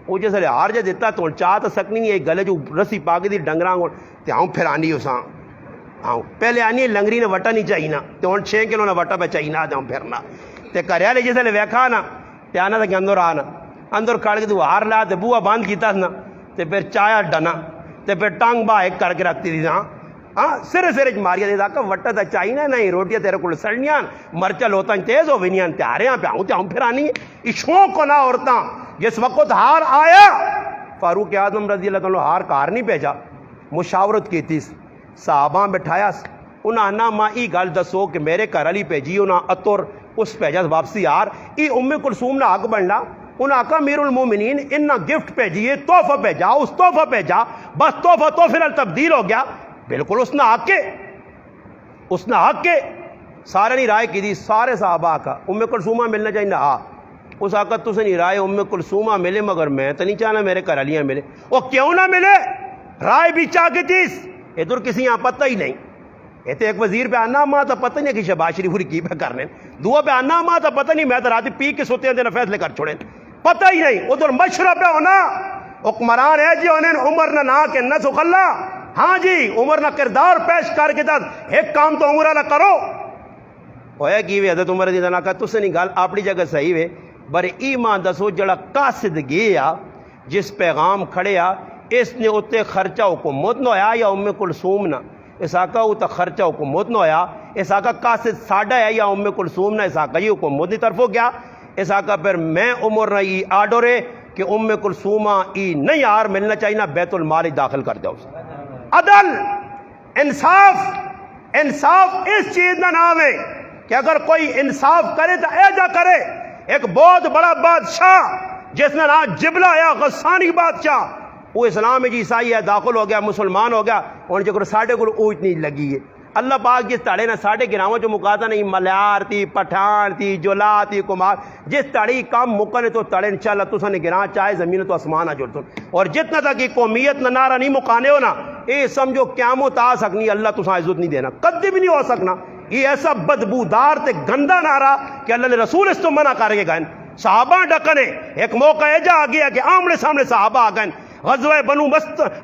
وہ جیسے ہار جا دیتا تو چاہ تو سکنی نہیں ہے گلے جو رسی پاگی دی ڈنگراں گوڑ تے آؤں پھر آنی اساں آؤں پہلے آنی لنگری نے وٹا نہیں چاہینا تے ہون 6 کلو نے وٹا پہ چاہینا جاؤں پھرنا تے کریا لے جیسے لے ویکھا نا تے آنا تھا کہ اندر آنا اندر کھڑ کے تو ہار لا تے بوہ باندھ کیتا نا تے پھر چایا ڈنا تے پھر ٹانگ با ایک کر کے رکھتی تھی ہاں سرے ماریا دے داکا وٹا تا چاہینا نہیں روٹیاں تیرے کو سڑنیاں مرچا لوتاں تیز ہو بینیاں تیاریاں پہ آؤں پھر آنی ہے یہ شوق کو نہ عورتاں جس وقت ہار آیا فاروق اعظم رضی اللہ تعالیٰ ہار کار نہیں بھیجا مشاورت کی تھی صحابہ بٹھایا انہاں نا ماں ای گل دسو کہ میرے گھر والی بھیجی انہاں اتر اس بھیجا واپسی یار ای ام کلثوم نہ حق بننا انہاں آقا امیر المومنین انہاں گفٹ بھیجیے تحفہ بھیجا اس تحفہ بھیجا بس تحفہ تو پھر تبدیل ہو گیا بالکل اس نے حق کے سارے نہیں رائے کی دی سارے صحابہ کا ام کلثومہ ملنا چاہیے ہاں اس آقا تو سے نہیں رائے ام کلثومہ ملے مگر میں تو نہیں چاہنا میرے گھر والیاں ملے وہ کیوں نہ ملے رائے بھی چاہ کے تیس ادھر کسی یہاں پتہ ہی نہیں یہ تو ایک وزیر پہ آنا ماں تو پتہ نہیں کہ شہباز شریف پوری کی پہ کرنے دعا پہ آنا ماں تو پتہ نہیں میں تو راتی پی کے سوتے ہیں فیصلے کر چھوڑیں پتہ ہی نہیں ادھر مشورہ پہ ہونا حکمران ہے جی انہیں عمر نہ کہ نہ سخلا ہاں جی عمر نہ کردار پیش کر کے تک ایک کام تو عمرہ نہ کرو ہویا کی حضرت عمر رضی اللہ عنہ تُس نہیں گل اپنی جگہ صحیح ہے بر ایمان دسو جڑا قاصد گیا جس پیغام کھڑے آ اس نے اتنے خرچہ حکومت نہ ہویا یا ام کلثوم نہ اس آقا اتنا خرچہ حکومت نہ ہویا اس آقا قاصد ساڈا ہے یا ام کلثوم نہ اس آقا یہ حکومت کی طرف ہو گیا اس آقا پھر میں عمر نہ یہ آرڈر ہے کہ ام کلثومہ ای نہیں یار ملنا چاہیے نہ بیت المال داخل کر دو عدل انصاف اس چیز نہ نام ہے کہ اگر کوئی انصاف کرے تو ایجا کرے ایک بہت بڑا بادشاہ جس نے نام جبلہ یا غسانی بادشاہ وہ اسلام میں جی عیسائی ہے داخل ہو گیا مسلمان ہو گیا اور جو ساڑھے کو اوج نہیں لگی ہے اللہ پاک جس تڑے نے ساڑھے گراؤں جو مقاطع نہیں ملیار تھی پٹھان تھی جولا تھی کمار جس تڑی کام مکنے تو تڑے انشاءاللہ تو سنے گراں چاہے زمین تو اسمان آ جڑتن اور جتنا تک قومیت نہ نارا نہیں مکانے ہو نا اے سمجھو قیامت آ سکنی اللہ تو عزت نہیں دینا کدی بھی نہیں ہو سکنا یہ ایسا بدبودار تے گندا نعرہ کہ اللہ نے رسول اس تو منع کر کے گئے صحابہ ڈکنے ایک موقع ایجا آ گیا کہ آمنے سامنے صحابہ آ گئے غزوہ بنو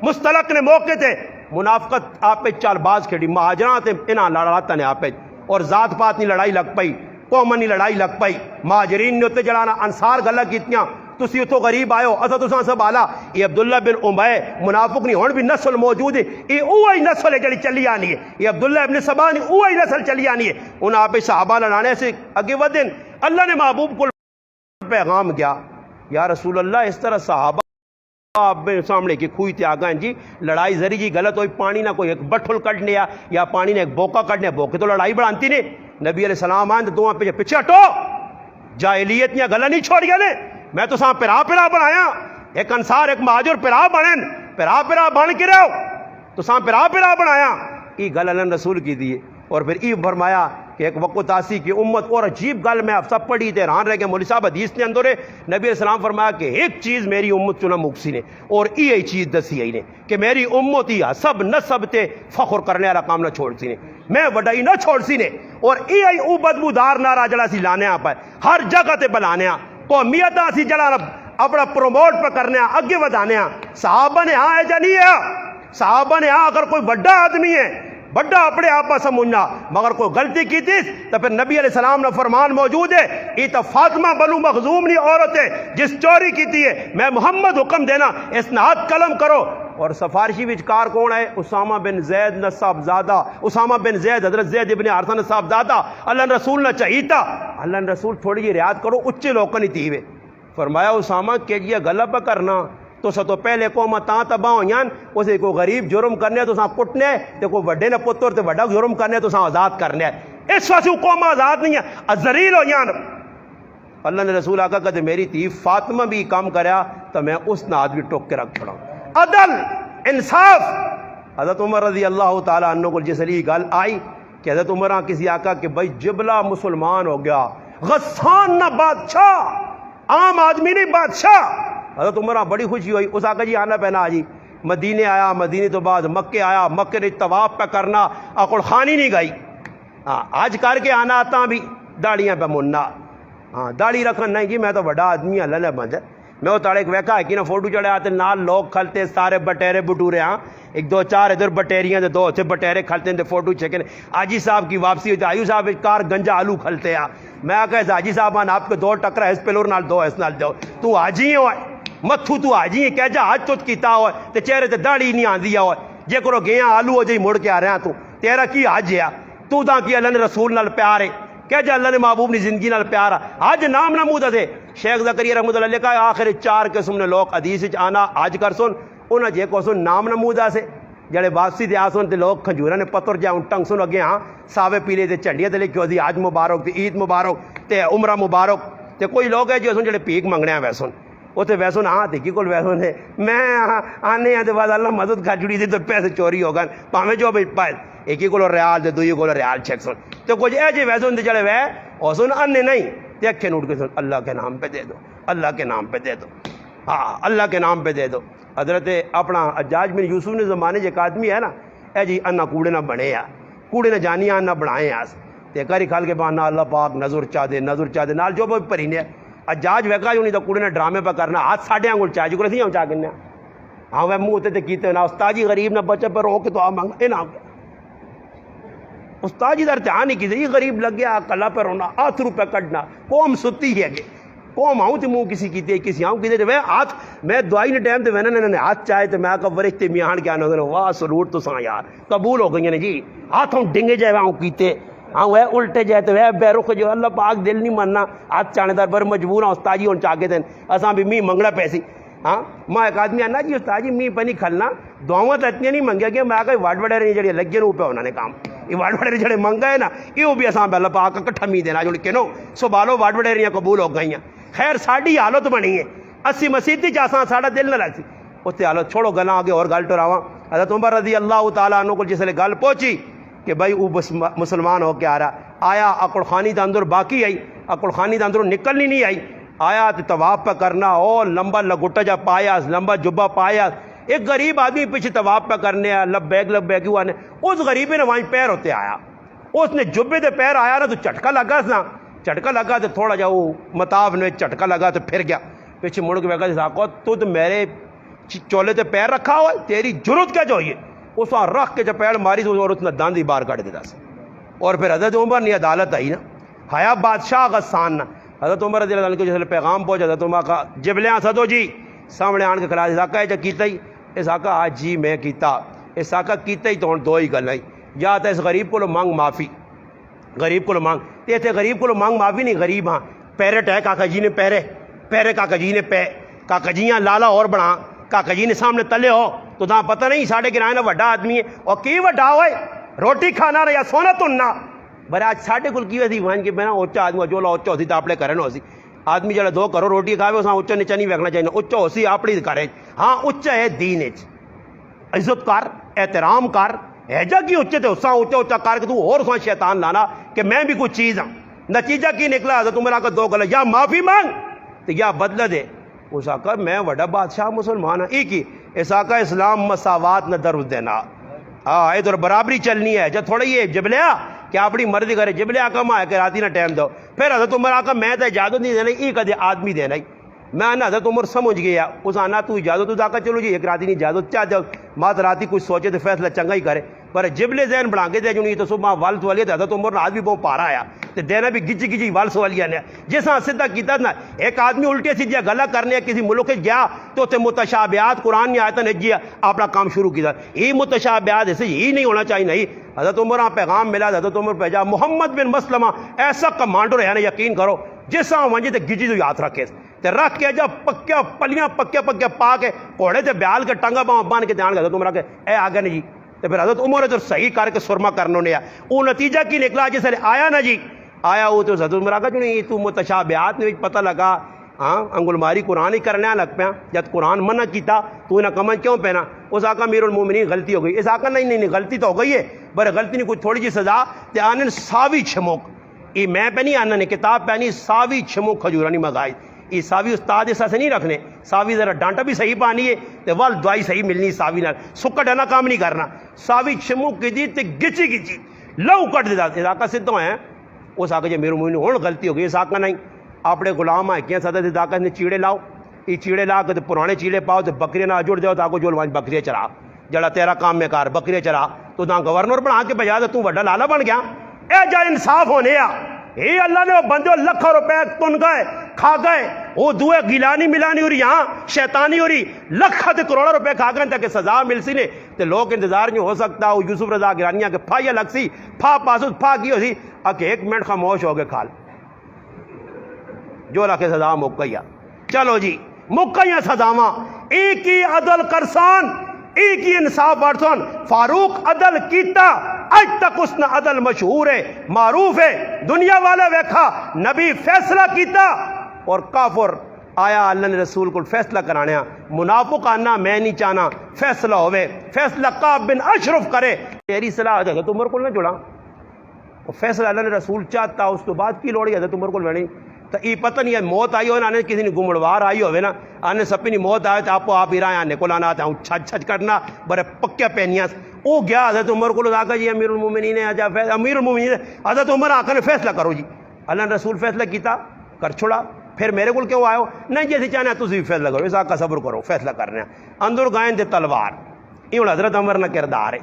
مستلق نے موقع تھے منافقت آپ پہ چال باز کھڑی مہاجرات انہاں لڑاتا نے آپ پہ اور ذات پات نہیں لڑائی لگ پئی قومنی لڑائی لگ پئی مہاجرین نے اتنے جڑانا انصار گلہ کیتیاں تسی اتو غریب آئے ہو اسا تساں سب آلا یہ عبداللہ بن امیہ منافق نہیں ہون بھی نسل موجود ہے یہ اوہی نسل ہے جڑی چلی آنی ہے یہ عبداللہ ابن سبا نہیں اوہی نسل چلی آنی ہے انہاں آپ صحابہ لڑانے سے اگے ودن اللہ نے محبوب کو پیغام کیا یا رسول اللہ اس طرح صحابہ آپ سامنے کی کھوئی تے آگاں جی لڑائی ذری جی غلط ہوئی پانی نہ کوئی ایک بٹھل کٹنے یا پانی نے ایک بوکا کٹنے بوکے تو لڑائی بڑھانتی نے نبی علیہ السلام آئیں تو پہ پیچھے ہٹو جاہلیت یا گلہ نہیں چھوڑ گیا نے میں تو ساں پرا بنایا ایک انصار ایک مہاجر پرا بن کے رہو تو ساں پرا بنایا یہ گل اللہ رسول کی دیئے اور پھر یہ فرمایا کہ ایک وقت آسی کی امت اور عجیب گل میں اب سب پڑھی تے رہان رہ گئے مولوی صاحب حدیث نے اندر نبی علیہ السلام فرمایا کہ ایک چیز میری امت چنا مکسی نے اور یہ چیز دسی آئی نے کہ میری امت ہی سب نسب تے فخر کرنے والا کام نہ چھوڑ سی نے میں وڈائی نہ چھوڑ سی نے اور یہ او بدبودار نعرہ جڑا سی لانے آپ ہے ہر جگہ تے بلانے قومیت سی جڑا اپنا پروموٹ پہ کرنے اگے ودانے صحابہ نے ہاں ایجا نہیں ہے صحابہ نے ہاں اگر کوئی بڑا آدمی ہے بڑا اپنے آپ سمجھنا مگر کوئی غلطی کی تھی تو پھر نبی علیہ السلام نے فرمان موجود ہے یہ تو فاطمہ بنو مخزوم نہیں عورت ہے جس چوری کی تھی ہے میں محمد حکم دینا اس نے ہاتھ قلم کرو اور سفارشی وچکار کون ہے اسامہ بن زید نصاب زادہ اسامہ بن زید حضرت زید ابن حارثہ نصاب زادہ اللہ رسول نے چاہیے تھا اللہ رسول تھوڑی جی رعایت کرو اچھے لوگوں نہیں تھی فرمایا اسامہ کہ یہ غلط کرنا تو سب تو پہلے قوم تاں تباہ ہوئیں اسے کوئی غریب جرم کرنے تو ساں کٹنے تو کوئی وڈے نے پتر تو وڈا جرم کرنے تو ساں آزاد کرنے اس واسطے قوم آزاد نہیں ہے ذلیل ہو جان اللہ نے رسول آقا کہتے میری تھی فاطمہ بھی کام کریا تو میں اس ناد بھی ٹوک کے رکھ پڑا عدل انصاف حضرت عمر رضی اللہ تعالیٰ عنہ کو جس لیے گل آئی کہ حضرت عمر کسی آقا کہ بھائی جبلہ مسلمان ہو گیا غسان نہ بادشاہ عام آدمی نہیں بادشاہ حضرت عمرہ بڑی خوشی ہوئی اس آقا جی آنا پہنا جی مدینے آیا مدینے تو بعد مکے آیا مکے نے طواف پہ کرنا اکڑ خانی نہیں گئی ہاں آج کر کے آنا آتا بھی داڑیاں پہ مننا ہاں داڑھی رکھنا نہیں جی میں تو بڑا آدمی اللہ نے بند ہے میں وہ تاڑے ایک ویکا ہے کہ نا فوٹو چڑھے آتے نال لوگ کھلتے سارے بٹیرے بٹورے ہاں ایک دو چار ادھر بٹیریاں دے دو اتھے بٹیرے کھلتے ہیں فوٹو چیکن آجی صاحب کی واپسی ہوتی آیو صاحب کار گنجا آلو کھلتے ہیں میں کہا آجی صاحب آپ کے دو ٹکرا اس پلور نال دو اس نال دو تو آجی ہو متھو تو آجی ہے کہہ جا آج تو کیتا ہوئے تے چہرے تے داڑھی نہیں آن دیا ہوئے جے کرو گیا آلو ہو جائی مڑ کے آ رہے ہیں تو تیرا کی آج ہے تو دا کی اللہ نے رسول نال پیار ہے کہہ جا اللہ نے محبوب نے زندگی نال پیار ہے آج نام نمودہ دے شیخ زکریا رحمۃ اللہ علیہ کا آخر 4 قسم نے لوگ حدیث آنا آج کر سن انہاں جے کو سن نام نمودہ سے جڑے واپسی دے آ سن تے لوگ کھنجورا نے پتر جاؤں ٹنگ سن اگے ہاں ساوے پیلے تے چنڈیاں تے لکھو دی آج مبارک تے عید مبارک تے عمرہ مبارک تے کوئی لوگ ہے جو سن جڑے پیک منگنے ہیں ویسن اتنے ویسوں نہ آتے کی کول ویسوں نے میں آنے ہیں بعد اللہ مدد کر جڑی تھی تو پیسے چوری ہو گئے پاویں جو بھی پائے ایک ہی کو ریال دے دوئی کو ریال چیک سن تو کچھ اے جی ویسوں دے چڑے وے اور سن آنے نہیں دیکھیں اٹھ کے سن اللہ کے نام پہ دے دو اللہ کے نام پہ دے دو ہاں اللہ کے نام پہ دے دو حضرت اپنا حجاج بن یوسف نے زمانے جو ایک آدمی ہے نا اے جی انا کوڑے نہ بنے یا کوڑے نہ جانیاں نہ بڑھائیں آس تے کاری کھال کے بانا اللہ پاک نظر چاہ دے نال جو بھی پرینے اجاج ویکا جو نہیں تو کڑے نے ڈرامے پہ کرنا ہاتھ ساڑھے آنگل چاہ جو نہیں ہم چاہ کرنے ہاں وہ منہ تے کیتے نہ استاجی غریب نہ بچے پر رو کے تو آپ مانگنا اے نہ استاجی در دھیان نہیں کیتے یہ غریب لگ گیا کلا پہ رونا 8 روپے کٹنا قوم ستی ہے کہ قوم آؤں تو منہ کسی کیتے کسی آؤں کیتے وہ ہاتھ میں دعائی نے ٹائم تے میں نے ہاتھ چاہے تو میں کہا ورشتے میان کیا نظر واہ سلوٹ تو ساں یار قبول ہو گئی نے جی ہاتھوں ڈنگے جائے آؤں کیتے ہاں وہ الٹے جائے تو وہ بے رخ جو اللہ پاک دل نہیں مننا ہاتھ چانے دار پر مجبور ہوں استاجی ہوں چاہ کے دیں اساں بھی می منگنا پیسی ہاں میں ایک آدمی آنا جی استاجی می پہ نہیں کھلنا دعاواں تو اتنی نہیں منگیا کہ میں آگے واڈ وڈیرے جڑے لگے نو پہ انہوں نے کام یہ واڈ وڈیرے جڑے منگا ہے نا یہ بھی اساں اللہ پاک کٹھا می دینا جو کہ نو سبالو واڈ وڈیریاں قبول ہو گئی ہیں خیر ساڑی حالت بنی ہے اسی مسیحی چاساں ساڑا دل نہ لگ سی اس سے حالت چھوڑو گلاں آگے اور گل ٹراواں حضرت عمر رضی اللہ تعالیٰ عنہ کو جس لے گل پہنچی کہ بھائی وہ مسلمان ہو کے آ رہا آیا اکڑ خانی دا اندر باقی آئی اکڑ خانی دا اندروں نکلنی نہیں آئی آیا تو طواف پہ کرنا او لمبا لگوٹا جا پایا لمبا جبہ پایا ایک غریب آدمی پیچھے طواف پہ کرنے آیا لبیک ہوا نے اس غریبی نے وہاں پیر ہوتے آیا اس نے جبے دے پیر آیا نا تو چٹکا لگا نا چٹکا لگا تو تھوڑا جا وہ متاف نے چٹکا لگا تو پھر گیا پیچھے مڑ کے بیٹھا تو میرے چولے تے پیر رکھا ہوا تیری جرت کیا چاہیے اس وہاں رکھ کے چپیڑ ماری اور اس نے داند ہی باہر کٹ دیتا اور پھر حضرت عمر نے عدالت آئی نا حیا بادشاہ غسان نا حضرت عمر رضی اللہ عنہ کو جیسے پیغام پہنچا حضرت عمر کا جبلیاں سدو جی سامنے آن کے کھلا اساقہ ہے کیتا ہی اساقہ آج جی میں کیتا اساقہ کیتا ہی تو دو ہی گل آئی یا تو اس غریب کو مانگ معافی غریب کو مانگ تے تھے غریب کو مانگ معافی نہیں غریب ہاں پیرٹ ہے کاکا جی نے پیرے کاکا جی نے کاکا جیاں لالا اور بنا کاکا جی نے سامنے تلے ہو تو تاں پتہ نہیں ساڑھے گرائے نا وڈا آدمی ہے اور کی وڈا ہوئے روٹی کھانا رہا یا سونا تننا برے آج ساڑھے کل کی ویسی وہاں کی بنا اوچا آدمی جو لا اوچا ہوتی تا اپنے کرنے ہو سی آدمی جڑا دو کرو روٹی کھاوے اساں اوچا نیچا نہیں ویکھنا چاہیے اوچا ہو سی اپنی کرے ہاں اوچا ہے دین اچ عزت کر احترام کر ہے جا کی اوچے تے اساں اوچا کر کے تو اور اساں شیطان لانا کہ میں بھی کچھ چیز ہاں نتیجہ کی نکلا حضرت عمر کا دو گل یا معافی مانگ تو یا بدلہ دے اس آقا میں وڈا بادشاہ مسلمان ہاں ایک ہی اس آقا اسلام مساوات نہ درست دینا ہاں ادھر برابری چلنی ہے جب تھوڑا یہ جبلیا کہ اپنی مرضی کرے جبلیا کم آئے کہ راتی نہ ٹائم دو پھر حضرت عمر آقا میں تو اجازت نہیں دینا ایک ادھے آدمی دینا ہی میں نا حضرت عمر سمجھ گیا اس آنا تو اجازت تو آقا چلو جی ایک راتی نہیں اجازت چاہ جاؤ مات راتی کچھ سوچے تو فیصلہ چنگا ہی کرے پر جبلے ذہن بنا کے دے جو نہیں تو صبح والد والی تو حضرت عمر نے آدمی بہت پارا آیا تو دینا بھی گجی گجی والس والی نے جیسا سدھا کیتا نا ایک آدمی الٹی سیدھی گلا کرنے کسی ملک گیا تو تے متشابہات قرآن نے آیتیں نجی اپنا کام شروع کیا یہ متشابہات ایسے ہی نہیں ہونا چاہیے نہیں حضرت عمر پیغام ملا حضرت عمر بھیجا محمد بن مسلمہ ایسا کمانڈر ہے نا یقین کرو جیسا ونجے تے گجی تو یاد رکھے تے رکھ کے جب پکیا پلیاں پکے پا کے گھوڑے تے بیال کے ٹنگا باں بان کے دھیان حضرت عمر کے اے آگے نہیں جی تو پھر حضرت عمر ادھر صحیح کر کے سرما کرنوں نے وہ نتیجہ کی نکلا جس نے آیا نا جی آیا وہ تو حضرت عمر آگا جو نہیں تو متشابہات نے پتہ لگا ہاں انگل ماری قرآن ہی کرنے لگ پیا جب قرآن منع کیتا تو انہیں کمن کیوں پہنا اس آقا امیر المومنین غلطی ہو گئی اس آقا نہیں غلطی تو ہو گئی ہے پر غلطی نہیں کچھ تھوڑی جی سزا تے آنن ساوی چھموک یہ میں پہ نہیں آنا نے کتاب پہ نہیں ساوی چھموک کھجورا نہیں مگائی یہ ساوی استاد ایسا سے نہیں رکھنے ساوی ذرا ڈانٹا بھی صحیح پانی ہے تے وال دوائی صحیح ملنی ساوی نال سکا ڈانا کام نہیں کرنا ساوی چھموک کی دی تے گچی لو کٹ دیتا اس آقا سدھوں ہیں اس آقا جب میرے منہ ہوں غلطی ہو گئی اس آقا نہیں اپنے غلام آئے کیا سدا سے آقا نے چیڑے لاؤ یہ چیڑے لا کے پرانے چیڑے پاؤ تو بکریاں نہ جڑ جاؤ تو آگو جو لوائیں بکریاں چرا جڑا تیرا کام میں کار بکریاں چرا تو نہ گورنر بنا کے بجا تو وڈا لالا بن گیا اے جا انصاف ہونے آ یہ اللہ نے بندے لکھوں روپے تن گئے کھا گئے وہ دوے گیلانی ملانی ہو رہی یہاں شیطانی ہو رہی لکھوں تے کروڑوں روپے کھا گئے تاکہ سزا مل سی نے تے لوگ انتظار نہیں ہو سکتا وہ یوسف رضا گرانیاں کے پھا یا لگ سی پھا پاسوس پھا کی ہو سی اکے ایک منٹ خاموش ہو گئے کھال جو رکھے سزا مکیا چلو جی مکیا سزاواں ایک ہی عدل کرسان ایک ہی انصاف برسن فاروق عدل کیتا اج تک اس نے عدل مشہور ہے معروف ہے دنیا والا ویکھا نبی فیصلہ کیتا اور کافر آیا اللہ نے رسول کو فیصلہ کرانے منافق آنا میں نہیں چاہنا فیصلہ ہوئے فیصلہ کعب بن اشرف کرے تیری صلاح حضرت عمر کو نہ جڑا فیصلہ اللہ نے رسول چاہتا اس تو بعد کی لوڑی حضرت عمر کو لڑی تو یہ پتہ نہیں ہے موت آئی ہو نا کسی نے گمڑوار آئی ہوئے نا آنے سپی نہیں موت آئے تو آپ ہی رہے آنے کو لانا آتا ہوں چھچ کرنا برے پکیا پہنیاں وہ گیا حضرت عمر کو آقا جی امیر المومنین امیر المومنین حضرت عمر آقا نے فیصلہ کرو جی اللہ نے رسول فیصلہ کیتا کر چھوڑا پھر میرے کو کیوں آئے ہو نہیں جیسے چاہنا تُسی بھی فیصلہ کرو اس آقا صبر کرو فیصلہ کرنے اندر گائیں دے تلوار یہ حضرت عمر نہ کردار ہے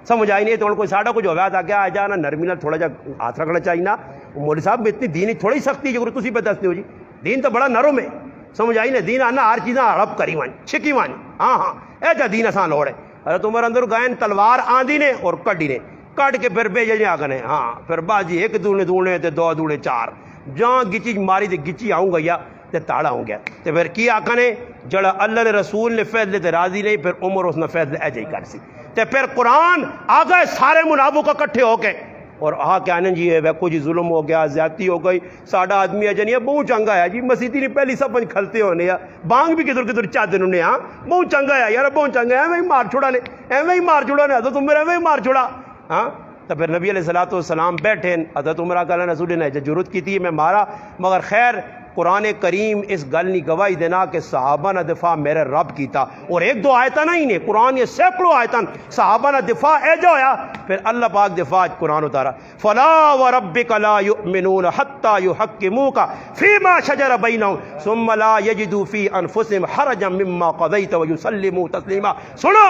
سمجھ آئی نہیں تو کوئی ساڑھا کچھ ہوا تھا کیا آ جانا نرمی نال تھوڑا جا ہاتھ رکھنا چاہیے نا مولوی صاحب اتنی دین تھوڑی سختی جو تسی پہ دستے ہو جی دین تو بڑا نرم ہے سمجھ آئی نا دین آنا ہر چیزاں ہڑپ کری وانی چھکی وانی ہاں ایسا دین آسان لوڑ ہے حضرت عمر اندر گائیں تلوار آندھی نے اور کڈی نے کٹ کے پھر بھیجے جی آگے ہاں پھر بازی ایک دونے دونے تے دو دونے چار جہاں گچی ماری تے گچی آؤں گیا تے تاڑا ہوں گیا تے پھر کی آقا نے جڑا اللہ نے رسول نے فیصلے تے راضی نہیں پھر عمر اس نے فیصلے ایجے ہی کر سی تے پھر قرآن آگئے سارے منافق اکٹھے ہو کے اور آ کے آنے جی ویکو جی ظلم ہو گیا زیادتی ہو گئی ساڈا آدمی ہے جنیا بہت چنگا ہے جی مسیتی نہیں پہلی سب پنج کھلتے ہونے بانگ بھی کدھر چاہتے انہوں نے ہاں بہت چنگا ہے یار بہت چنگا ہے ایویں ہی مار چھوڑا نے ایویں ہی مار چھوڑا نے حضرت عمر ایویں ہی مار چھوڑا ہاں تو پھر نبی علیہ السلام بیٹھے، حضرت عمر کا اللہ رسول نے ضرورت کی تھی میں مارا، مگر خیر قرآن کریم اس گل نہیں گواہی دینا کہ صحابہ نے دفاع میرے رب کیتا، اور ایک دو آیتاں نہیں نے، قرآن یہ سینکڑوں آیتاں صحابہ نے دفاع ایجا ہویا، پھر اللہ پاک دفاع قرآن اتارا، فلا وربک لا یؤمنون حتی یحکموک فیما شجر بینہم ثم لا یجدوا فی انفسہم حرجا مما قضیت ویسلموا تسلیما۔ سنو،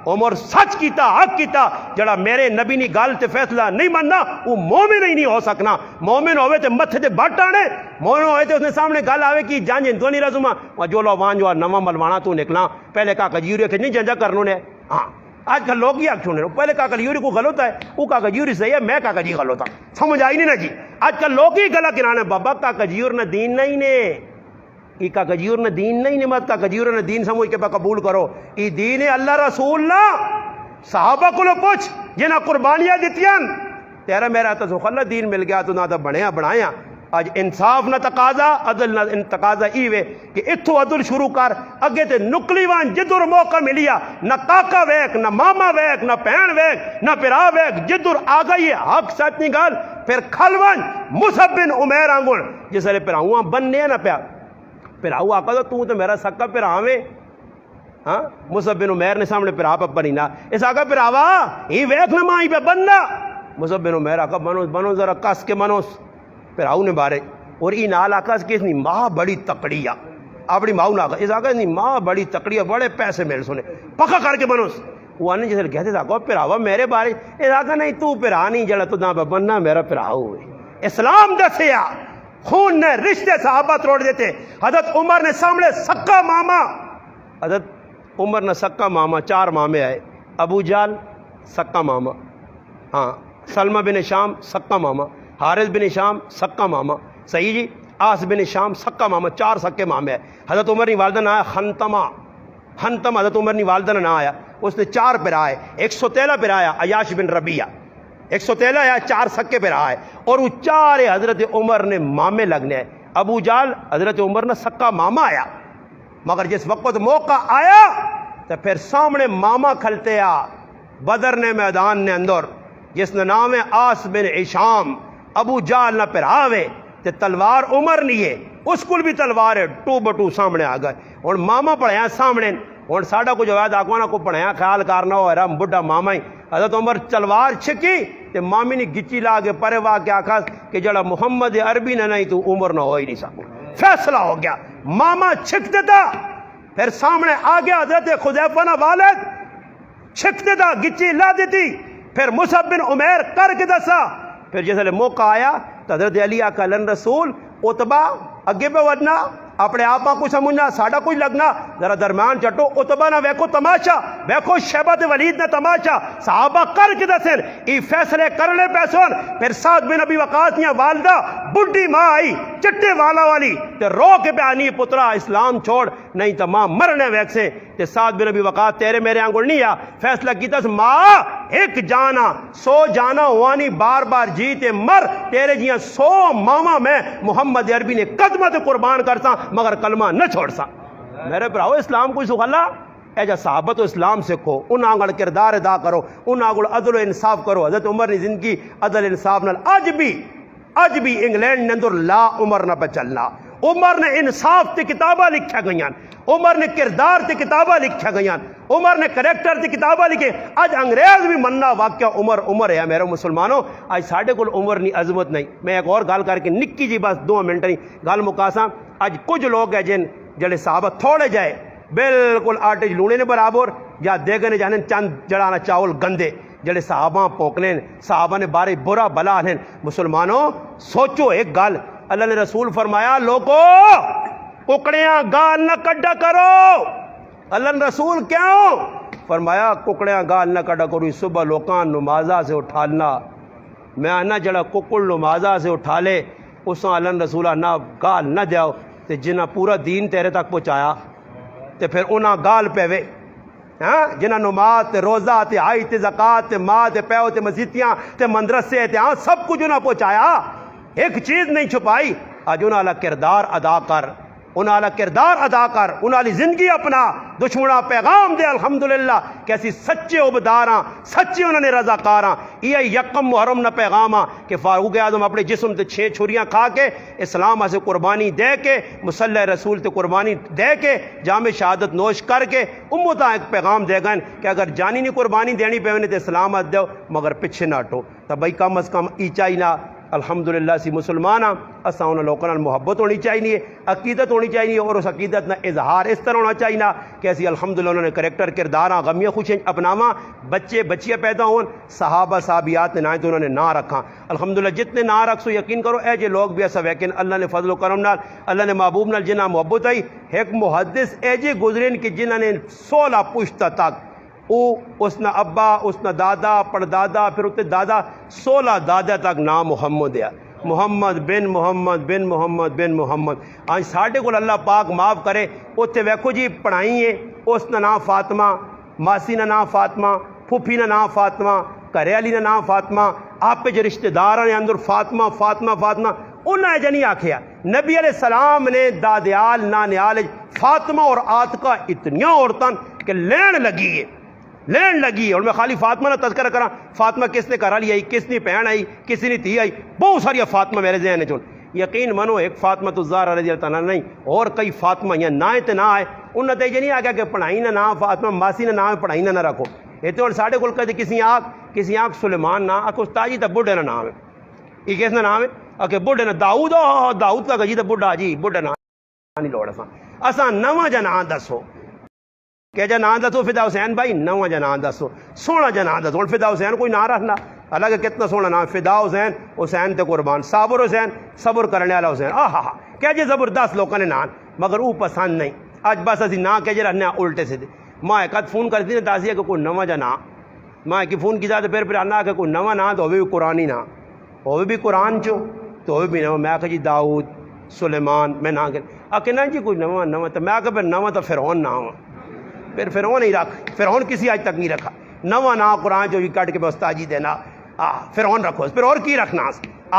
عمر سچ کیتا، حق کیتا، جڑا میرے نبی نی گل تے فیصلہ نہیں مننا وہ مومن ہی نہیں ہو سکنا۔ مومن ہوئے تے متھے تے بٹ آنے، مومن ہوئے تے اس نے سامنے گل آوے کی جانج تو نہیں رزما وہ جو لو وان جو نواں ملوانا تو نکلا پہلے کا کجیوری کہ نہیں جنجا کرنو نے۔ ہاں آج کل لوگ ہی آگ چھوڑنے پہلے کا کجیوری کو غلط ہے، وہ کا کجیوری صحیح ہے، میں کا کجی غلط ہوں، سمجھ آئی نہیں نا جی۔ آج کل لوگ ہی گلا کرانے بابا کا کجیور نہ دین نہیں نے، ای کا کجیور نے دین نہیں، نمت کا کجیور نے دین سمجھ کے پا قبول کرو، ای دین اللہ رسول نہ۔ صحابہ کو لو پوچھ جنہ قربانیاں دیتیاں، تیرا میرا تو خلا دین مل گیا تو نہ تو بنیا بنایا۔ آج انصاف نہ تقاضا، عدل نہ تقاضا ایوے کہ اتھو عدل شروع کر، اگے تے نکلی وان جدر موقع ملیا، نہ کاکا ویک، نہ ماما ویک، نہ پہن ویک، نہ پرا ویک، جدر آگا یہ حق سچ نہیں گال، پھر کھلوان مصعب بن عمیر آنگل جس لئے پھر بننے نہ پیا، پھر آقا تو میرا سکا پھر آویں، ہاں مصعب بن عمیر نے سامنے پھر آپ بنی نا، اس آقا پھر آوا ہی ویک نہ ماں ہی پہ بننا، مصعب بن عمیر آقا بنو ذرا کس کے منوس، پھر آؤ نے بارے اور ای نال آقا اس کی اتنی ماں بڑی تکڑی ہے، اپنی ماں نے آقا اس آقا اتنی ماں بڑی تکڑی ہے، بڑے پیسے میرے سنے پکا کر کے منوس، وہ آنے جیسے کہتے تھا پھر آوا میرے بارے، اس آقا نہیں تو پھر آنی جڑا تو نہ بننا میرا پھر آؤ، اسلام دسیا خون نے رشتے صحابہ توڑ دیتے۔ حضرت عمر نے سامنے سکا ماما، حضرت عمر نے سکا ماما، چار مامے آئے، ابو جال سکا ماما، ہاں سلمہ بن شام سکا ماما، حارث بن شام سکا ماما، صحیح جی، آس بن شام سکا ماما، چار سکے مامے آئے۔ حضرت عمر نے والدہ نہ آیا خنتمہ، حضرت عمر نے والدہ نہ آیا، اس نے چار پھر آئے، 113 پھر آیا عیاش بن ربیعہ، 113 یا چار سکے پہ رہا ہے، اور وہ چار حضرت عمر نے مامے لگنے ہیں۔ ابو جال حضرت عمر نے سکا ماما آیا، مگر جس وقت موقع آیا تو پھر سامنے ماما کھلتے آ بدر نے میدان نے اندر جس نے نام ہے آس بن عشام، ابو جال نہ پھر آوے تے تلوار عمر نہیں ہے، اس کو بھی تلوار ہے، ٹو بٹو سامنے آ گئے، اور ماما پڑھیا سامنے، اور ساڑھا کو جو ہے آگوانا کو پڑھیا خیال کرنا ہو رہا بڑھا ماما ہی۔ حضرت عمر تلوار چھکی تے مامی نے گچی لا کے پرے وا کے آخا کہ جڑا محمد عربی نہ نہیں تو عمر نہ ہو ہی نہیں سکو، فیصلہ ہو گیا، ماما چھک دیتا، پھر سامنے آ گیا حضرت خذیفہ نہ والد چھک دیتا، گچی لا دیتی، پھر مصعب بن عمیر کر کے دسا، پھر جیسے موقع آیا تو حضرت علی آقا لن رسول اتبا اگے پہ ودنا، اپنے آپا کو سمجھنا، ساڑھا کچھ لگنا، ذرا درمیان چٹو، اتبا نہ ویکو تماشا، ویکو شیبہ ولید نہ تماشا، صحابہ کر کے دسن ای فیصلے کرنے پیسون، پھر سعد بن ابی وقاص یا والدہ بڈھی ماں آئی چٹے والا والی تے رو کے پہ آنی پترا اسلام چھوڑ نہیں تو ماں مرنے ویک سے، تے سعد بن ابی وقاص تیرے میرے آنگل نہیں آ، فیصلہ کیتا ماں ایک جانا 100 جانا ہوانی بار بار جیتے مر، تیرے جیاں 100 ماما میں محمد عربی نے قدمت قربان کرتا مگر کلمہ نہ چھوڑ سا۔ میرے پراؤ اسلام کوئی سخلا اے جا صحابت و اسلام سکھو، ان آنگل کردار ادا کرو، ان آنگل عدل و انصاف کرو۔ حضرت عمر نے زندگی عدل انصاف نال اج بھی انگلینڈ نے اندر لا عمر نہ پہ چلنا، عمر نے انصاف تے کتابہ لکھا گئیاں، عمر نے کردار تے کتابہ لکھا گئیاں، عمر نے کریکٹر تے کتابہ لکھے، آج انگریز بھی مننا واقعہ عمر ہے میرے مسلمانوں، آج ساڑھے کل عمر نہیں عظمت نہیں۔ میں ایک اور گال کر کے نکی جی بس 2 منٹ نہیں گال مکاساں، آج کچھ لوگ ہیں جن جڑے صحابہ تھوڑے جائے بالکل آٹے لونے نے برابر یا دیگنے جانے چند جڑانا چاول گندے جڑے صحابہ پوکنے، صحابہ نے بارے برا بلا لیں۔ مسلمانوں سوچو ایک گال، اللہ نے رسول فرمایا لوگو ککڑیاں گال نہ کڈا کرو، اللہ نے رسول کیوں فرمایا ککڑیاں گال نہ کڈا کرو، صبح لوکان نمازہ سے اٹھالنا، میں آنا جڑا ککڑ نمازہ سے اٹھا لے اس اللہ نے رسولہ نہ گال نہ دیاؤ، تے جنہ پورا دین تیرے تک پہنچایا تے پھر انہاں گال پیوے، ہاں جنہ نماز تے روزہ تے آئی تے زکاة تے ماں تے پیو تے مسجدیاں تے مدرسے تے ہاں سب کچھ انہاں پہنچایا، ایک چیز نہیں چھپائی، آج انہاں اللہ کردار ادا کر، انہاں دا کردار ادا کر، انہاں دی زندگی اپنا، دشمناں پیغام دے الحمدللہ کہ اسی سچے عبداراں، سچے انہاں نے رضاکاراں۔ یہ یکم محرم نہ پیغام آ کہ فاروق اعظم اپنے جسم تے 6 چھریاں کھا کے اسلام سے قربانی دے کے مصلی رسول تے قربانی دے کے جام شہادت نوش کر کے امتاں ایک پیغام دے گئے کہ اگر جانی نہیں قربانی دینی پہ تے اسلامت دیو مگر پیچھے نہ ہٹو۔ تو بھائی کم از کم ای چاہیے الحمدللہ سی مسلمان ہاں، اساں انہاں لوکاں نال محبت ہونی چاہیے، عقیدت ہونی چاہیے، اور اس عقیدت نا اظہار اس طرح ہونا چاہیے کہ اسی الحمدللہ انہوں نے کریکٹر کرداراں غمیاں خوشیاں اپناواں، بچے بچیاں پیدا ہون، صحابہ صحابیات نے تو انہوں نے نا رکھاں الحمدللہ، جتنے نا رکھ سو یقین کرو اے جے لوگ بھی ایسا لیکن اللہ نے فضل و کرم نال، اللہ نے محبوب نال جنہاں محبت آئی، ایک محدث اے جے گزرین کہ جنہاں نے 16 پشتہ تک اس نہ ابا، اس نہ دادا، پڑدادا، پھر اتنے دادا 16 دادا تک نام محمد ہے، محمد بن محمد بن محمد بن محمد۔ آج ساڈے کول اللہ پاک معاف کرے اتنے ویکھو جی پڑھائی ہے، اس کا نام فاطمہ، ماسی کا نام فاطمہ، پھوپھی کا نام فاطمہ، گھر والی کا نام فاطمہ، آپ کے جو رشتہ دار نے اندر فاطمہ فاطمہ فاطمہ، انہیں جو نہیں آکھیا نبی علیہ السلام نے دادیال نانیال فاطمہ اور آتکا اتنیاں عورتاں کہ لین لگی ہے، اور میں خالی فاطمہ نہ تذکرہ کرا، فاطمہ کس نے گھر والی آئی، کس نے بہن آئی، کس نے تھی آئی، بہت ساری فاطمہ میرے ذہن چون، یقین منو ایک فاطمہ تو الزہرا رضی اللہ تعالیٰ نہیں، اور کئی فاطمہ یا نہ تے نہ آئے، انہوں نے یہ نہیں آ گیا کہ پڑھائی نہ نام فاطمہ ماسی نہ نام پڑھائی نہ رکھو، یہ تو ساڑھے کول کہتے کسی آنکھ سلیمان نہ آکھو استاد جی دا بڈھے نہ نام ہے، یہ کس نہ نام ہے کہ بڈھے نہ داؤد، داؤد کا جی دا بڈھا جی بڈھا نام نہیں لوڑ اساں نواں جا نام دسو کہ جا نام دسو فدا حسین بھائی، نواں جا نام دسو، سونا جا نام دسو، فدا حسین کوئی نام رکھنا الگ کتنا سونا نام، فدا حسین، حسین تے قربان، صابر حسین صبر کرنے والا حسین، آہا کہ جی زبردست لوگوں نے نام مگر وہ پسند نہیں، اج بس اسی نام کہ جی رہنے الٹے سے ماں ایک فون کرتی نے دسی ہے کہ کوئی نواں جا نام، ماں کی فون کیا تو پھر آنا کہ کوئی نواں نام تو ہوئے بھی قرآنی نام، ہوئے بھی قرآن چو تو ہوئے بھی نواں، میں کہ جی داؤد سلیمان میں نہ کہ نہیں جی کوئی نواں تو میں کہ پھر نواں تو فرعون نام، پھر فرعون نہیں رکھ، فرعون کسی آج تک نہیں رکھا، نواں نا قرآن جو بھی کٹ کے استاد جی دینا فرعون رکھو، پھر اور کی رکھنا،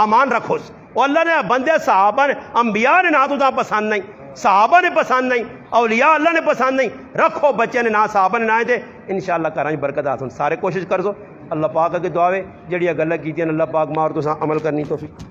آمان رکھو، اور اللہ نے بندے صحابہ نے انبیاء نے نا تو تا پسند نہیں، صحابہ نے پسند نہیں، اولیاء اللہ نے پسند نہیں، رکھو بچے نے نا صحابہ نے نہ دے، انشاءاللہ کراں برکت آسن، سارے کوشش کر سو، اللہ پاک کے دعا ہے جڑی گلاں کیتیاں اللہ پاک مار تو عمل کرنی توفیق۔